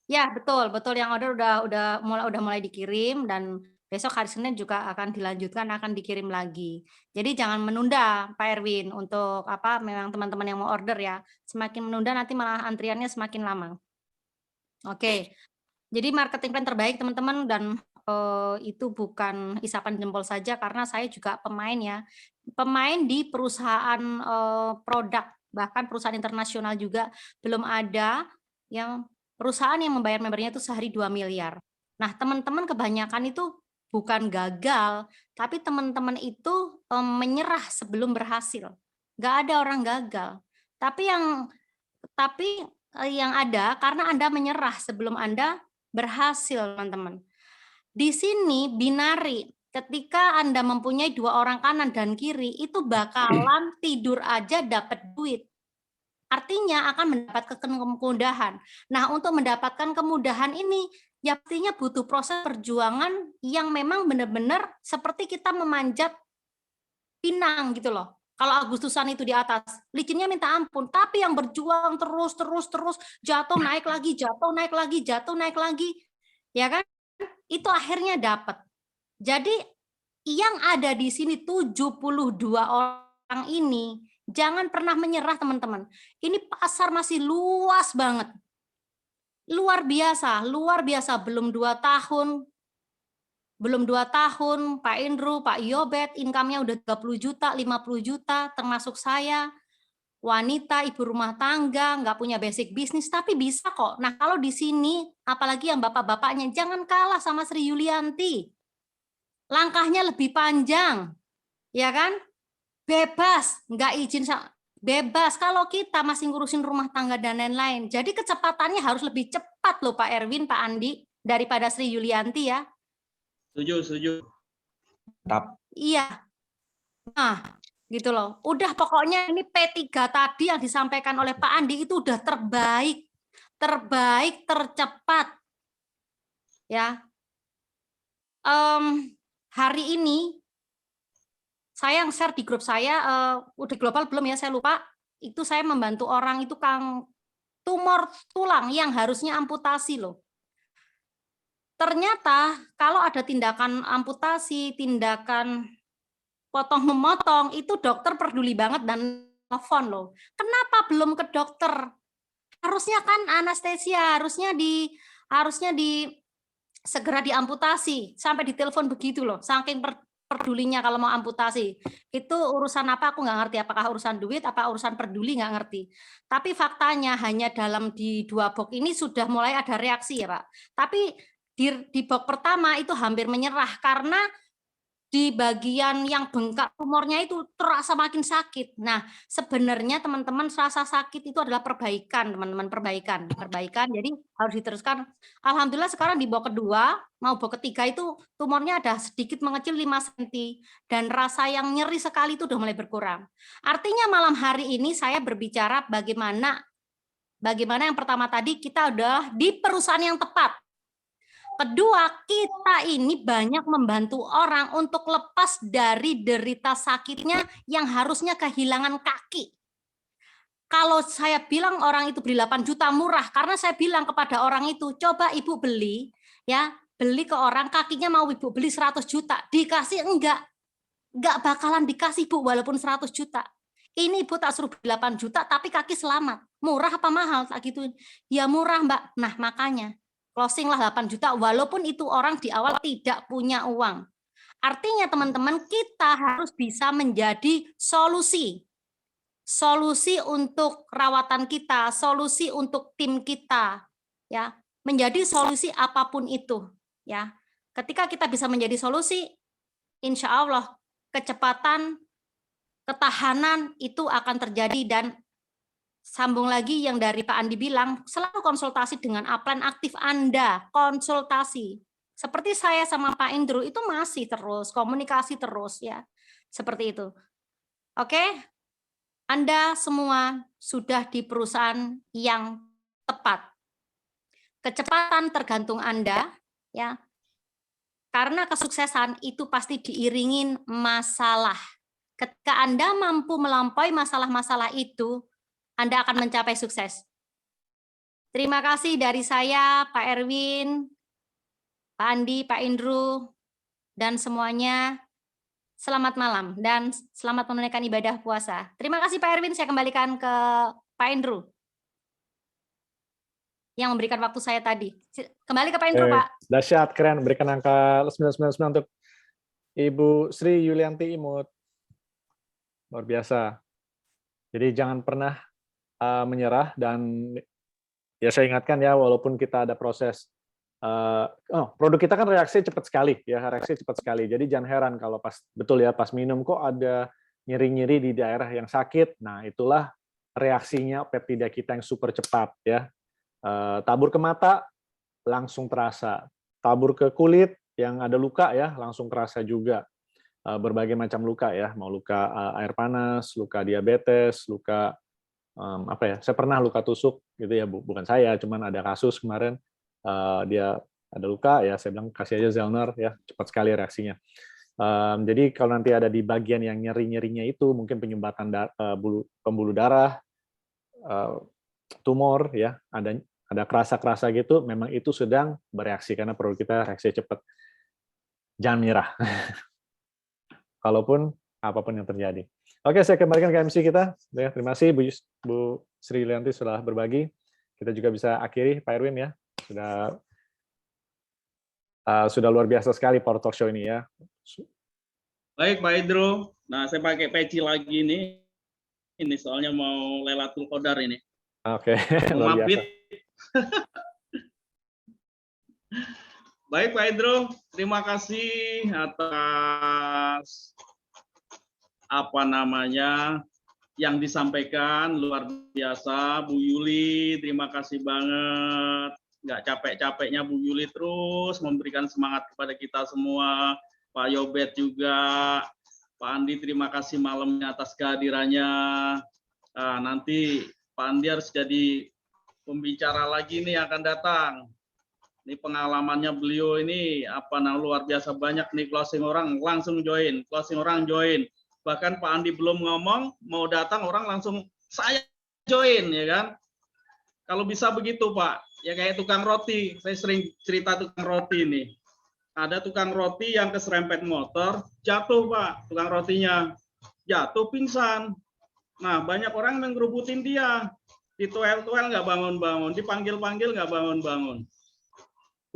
Ya, betul, betul, yang order udah mulai dikirim, dan besok hari Senin juga akan dilanjutkan, akan dikirim lagi. Jadi jangan menunda Pak Erwin untuk memang teman-teman yang mau order ya. Semakin menunda nanti malah antriannya semakin lama. Oke. Jadi marketing plan terbaik teman-teman, dan itu bukan isapan jempol saja karena saya juga pemain ya. Pemain di perusahaan produk, bahkan perusahaan internasional juga belum ada yang perusahaan yang membayar membernya itu sehari 2 miliar. Nah, teman-teman kebanyakan itu bukan gagal, tapi teman-teman itu menyerah sebelum berhasil. Nggak ada orang gagal. Tapi yang ada karena Anda menyerah sebelum Anda berhasil, teman-teman. Di sini binari, ketika Anda mempunyai 2 orang kanan dan kiri, itu bakalan tidur aja dapat duit. Artinya akan mendapatkan kemudahan. Nah, untuk mendapatkan kemudahan ini, ya pastinya butuh proses perjuangan yang memang benar-benar seperti kita memanjat pinang gitu loh. Kalau Agustusan itu di atas, licinnya minta ampun, tapi yang berjuang terus, jatuh naik lagi, jatuh naik lagi, jatuh naik lagi, ya kan? Itu akhirnya dapat. Jadi yang ada di sini 72 orang ini, jangan pernah menyerah teman-teman. Ini pasar masih luas banget. Luar biasa, belum 2 tahun. Belum 2 tahun, Pak Indro, Pak Yobet, income-nya udah 30 juta, 50 juta, termasuk saya, wanita, ibu rumah tangga, nggak punya basic bisnis, tapi bisa kok. Nah, kalau di sini, apalagi yang bapak-bapaknya, jangan kalah sama Sri Yulianti. Langkahnya lebih panjang, ya kan? Bebas, nggak izin, bebas. Kalau kita masih ngurusin rumah tangga dan lain-lain, jadi kecepatannya harus lebih cepat loh Pak Erwin, Pak Andi, daripada Sri Yulianti ya. Setuju. Iya. Nah, gitu loh. Udah pokoknya ini P3 tadi yang disampaikan oleh Pak Andi itu udah terbaik, tercepat. Ya. Hari ini saya yang share di grup saya, udah global belum ya, saya lupa. Itu saya membantu orang itu tumor tulang yang harusnya amputasi loh. Ternyata kalau ada tindakan amputasi, tindakan potong memotong, itu dokter peduli banget dan telepon loh. Kenapa belum ke dokter? Harusnya kan anestesia, harusnya segera diamputasi, sampai ditelepon begitu loh. Saking pedulinya kalau mau amputasi. Itu urusan apa aku nggak ngerti, apakah urusan duit, apa urusan peduli nggak ngerti. Tapi faktanya hanya dalam di 2 box ini sudah mulai ada reaksi ya Pak. Tapi di box pertama itu hampir menyerah karena di bagian yang bengkak tumornya itu terasa makin sakit. Nah, sebenarnya teman-teman rasa sakit itu adalah perbaikan, teman-teman, perbaikan. Jadi harus diteruskan. Alhamdulillah sekarang di box kedua, mau box ketiga itu tumornya ada sedikit mengecil 5 cm dan rasa yang nyeri sekali itu udah mulai berkurang. Artinya malam hari ini saya berbicara bagaimana yang pertama tadi kita udah di perusahaan yang tepat. Kedua, kita ini banyak membantu orang untuk lepas dari derita sakitnya yang harusnya kehilangan kaki. Kalau saya bilang orang itu beli 8 juta murah, karena saya bilang kepada orang itu, coba ibu beli, ya beli ke orang, kakinya mau ibu beli 100 juta, dikasih enggak bakalan dikasih Bu, walaupun 100 juta. Ini ibu tak suruh beli 8 juta, tapi kaki selamat. Murah apa mahal? Tak gituin. Ya murah Mbak. Nah makanya, closing lah 8 juta, walaupun itu orang di awal tidak punya uang. Artinya teman-teman, kita harus bisa menjadi solusi untuk rawatan kita, solusi untuk tim kita, ya, menjadi solusi apapun itu, ya. Ketika kita bisa menjadi solusi, insya Allah kecepatan ketahanan itu akan terjadi. Dan sambung lagi yang dari Pak Andi bilang, selalu konsultasi dengan upline aktif Anda, konsultasi. Seperti saya sama Pak Indro itu masih terus, komunikasi terus ya. Seperti itu. Oke? Anda semua sudah di perusahaan yang tepat. Kecepatan tergantung Anda ya. Karena kesuksesan itu pasti diiringin masalah. Ketika Anda mampu melampaui masalah-masalah itu, Anda akan mencapai sukses. Terima kasih dari saya, Pak Erwin, Pak Andi, Pak Indro, dan semuanya. Selamat malam dan selamat menunaikan ibadah puasa. Terima kasih Pak Erwin, saya kembalikan ke Pak Indro yang memberikan waktu saya tadi. Kembali ke Pak Indro, Pak. Dahsyat, keren. Berikan angka 999 untuk Ibu Sri Yulianti Imut. Luar biasa. Jadi jangan pernah menyerah, dan ya saya ingatkan ya, walaupun kita ada proses produk kita kan reaksi cepat sekali ya, reaksi cepat sekali. Jadi jangan heran kalau pas betul ya pas minum kok ada nyeri-nyeri di daerah yang sakit. Nah, itulah reaksinya peptida kita yang super cepat ya. Tabur ke mata langsung terasa. Tabur ke kulit yang ada luka ya, langsung terasa juga. Berbagai macam luka ya, mau luka air panas, luka diabetes, luka apa ya? Saya pernah luka tusuk gitu ya, bukan saya, cuman ada kasus kemarin dia ada luka ya, saya bilang kasih aja Zelner ya, cepat sekali reaksinya. Jadi kalau nanti ada di bagian yang nyeri-nyerinya itu mungkin penyumbatan pembuluh darah, tumor ya, ada kerasa-kerasa gitu, memang itu sedang bereaksi karena produk kita reaksi cepat. Jangan menyerah. Kalaupun apapun yang terjadi. Oke, saya kembalikan ke MC kita. Ya, terima kasih Bu Sri Yulianti sudah berbagi. Kita juga bisa akhiri Pak Erwin ya. Sudah luar biasa sekali Power Talk Show ini ya. Baik Pak Indro. Nah, saya pakai peci lagi nih. Ini soalnya mau Lailatul Qadar ini. Oke, luar biasa. Baik Pak Indro, terima kasih atas yang disampaikan, luar biasa. Bu Yuli, terima kasih banget. Nggak capek-capeknya Bu Yuli terus memberikan semangat kepada kita semua. Pak Yobet juga. Pak Andi, terima kasih malamnya atas kehadirannya. Nanti Pak Andi harus jadi pembicara lagi nih yang akan datang. Ini pengalamannya beliau ini luar biasa banyak nih, closing orang langsung join, closing orang join. Bahkan Pak Andi belum ngomong mau datang orang langsung saya join ya kan. Kalau bisa begitu Pak, ya kayak tukang roti. Saya sering cerita tukang roti ini. Ada tukang roti yang keserempet motor, jatuh Pak, tukang rotinya jatuh pingsan. Nah banyak orang yang ngerubutin dia, ditoel-toel nggak bangun-bangun, dipanggil-panggil nggak bangun-bangun.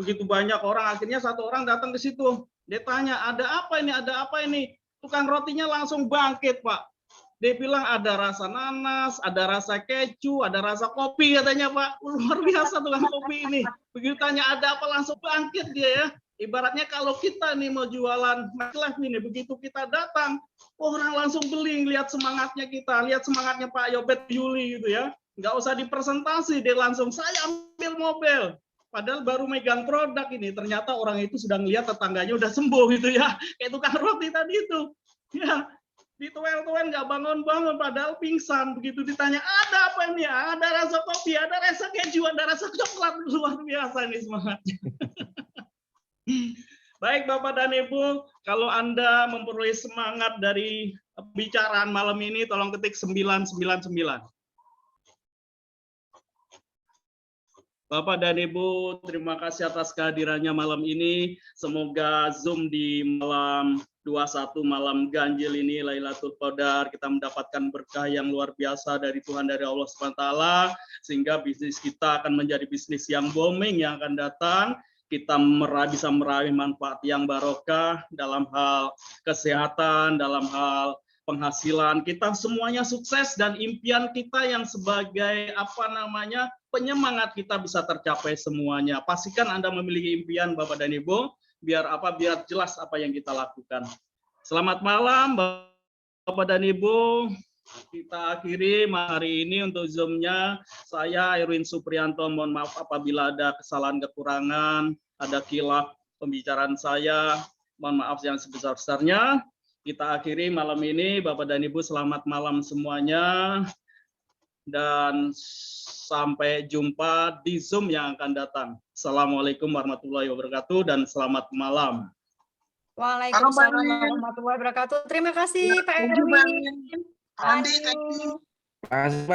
Begitu banyak orang, akhirnya satu orang datang ke situ. Dia tanya, ada apa ini? Ada apa ini? Tukang rotinya langsung bangkit, Pak. Dia bilang ada rasa nanas, ada rasa keju, ada rasa kopi katanya, Pak. Luar biasa tukang kopi ini. Begitu tanya ada apa, langsung bangkit dia ya. Ibaratnya kalau kita nih mau jualan nightlife ini, begitu kita datang, orang langsung beli, lihat semangatnya kita, lihat semangatnya Pak Yobet Yuli gitu ya. Nggak usah dipresentasi, dia langsung, saya ambil mobil. Padahal baru megang produk ini, ternyata orang itu sudah ngelihat tetangganya udah sembuh gitu ya, kayak tukang roti tadi itu, ya ditoel-toel nggak bangun-bangun, padahal pingsan. Begitu ditanya ada apa ini? Ada rasa kopi, ada rasa keju, ada rasa coklat, luar biasa nih semangatnya. Baik Bapak dan Ibu, kalau Anda memperoleh semangat dari pembicaraan malam ini, tolong ketik 999. Bapak dan Ibu, terima kasih atas kehadirannya malam ini. Semoga Zoom di malam 21 malam ganjil ini, Lailatul Qadar, kita mendapatkan berkah yang luar biasa dari Tuhan, dari Allah SWT, sehingga bisnis kita akan menjadi bisnis yang booming yang akan datang. Kita bisa meraih manfaat yang barokah dalam hal kesehatan, dalam hal penghasilan. Kita semuanya sukses dan impian kita yang sebagai penyemangat kita bisa tercapai semuanya. Pastikan Anda memiliki impian Bapak dan Ibu, biar jelas apa yang kita lakukan. Selamat malam Bapak dan Ibu, kita akhiri hari ini untuk Zoom-nya. Saya Erwin Suprianto, mohon maaf apabila ada kesalahan kekurangan, ada khilaf pembicaraan saya, mohon maaf yang sebesar-besarnya. Kita akhiri malam ini, Bapak dan Ibu, selamat malam semuanya, dan sampai jumpa di Zoom yang akan datang. Assalamualaikum warahmatullahi wabarakatuh, dan selamat malam. Waalaikumsalam warahmatullahi wabarakatuh. Terima kasih Pak Thank you, Erwin. Pak Andi, thank you. Terima kasih, Pak.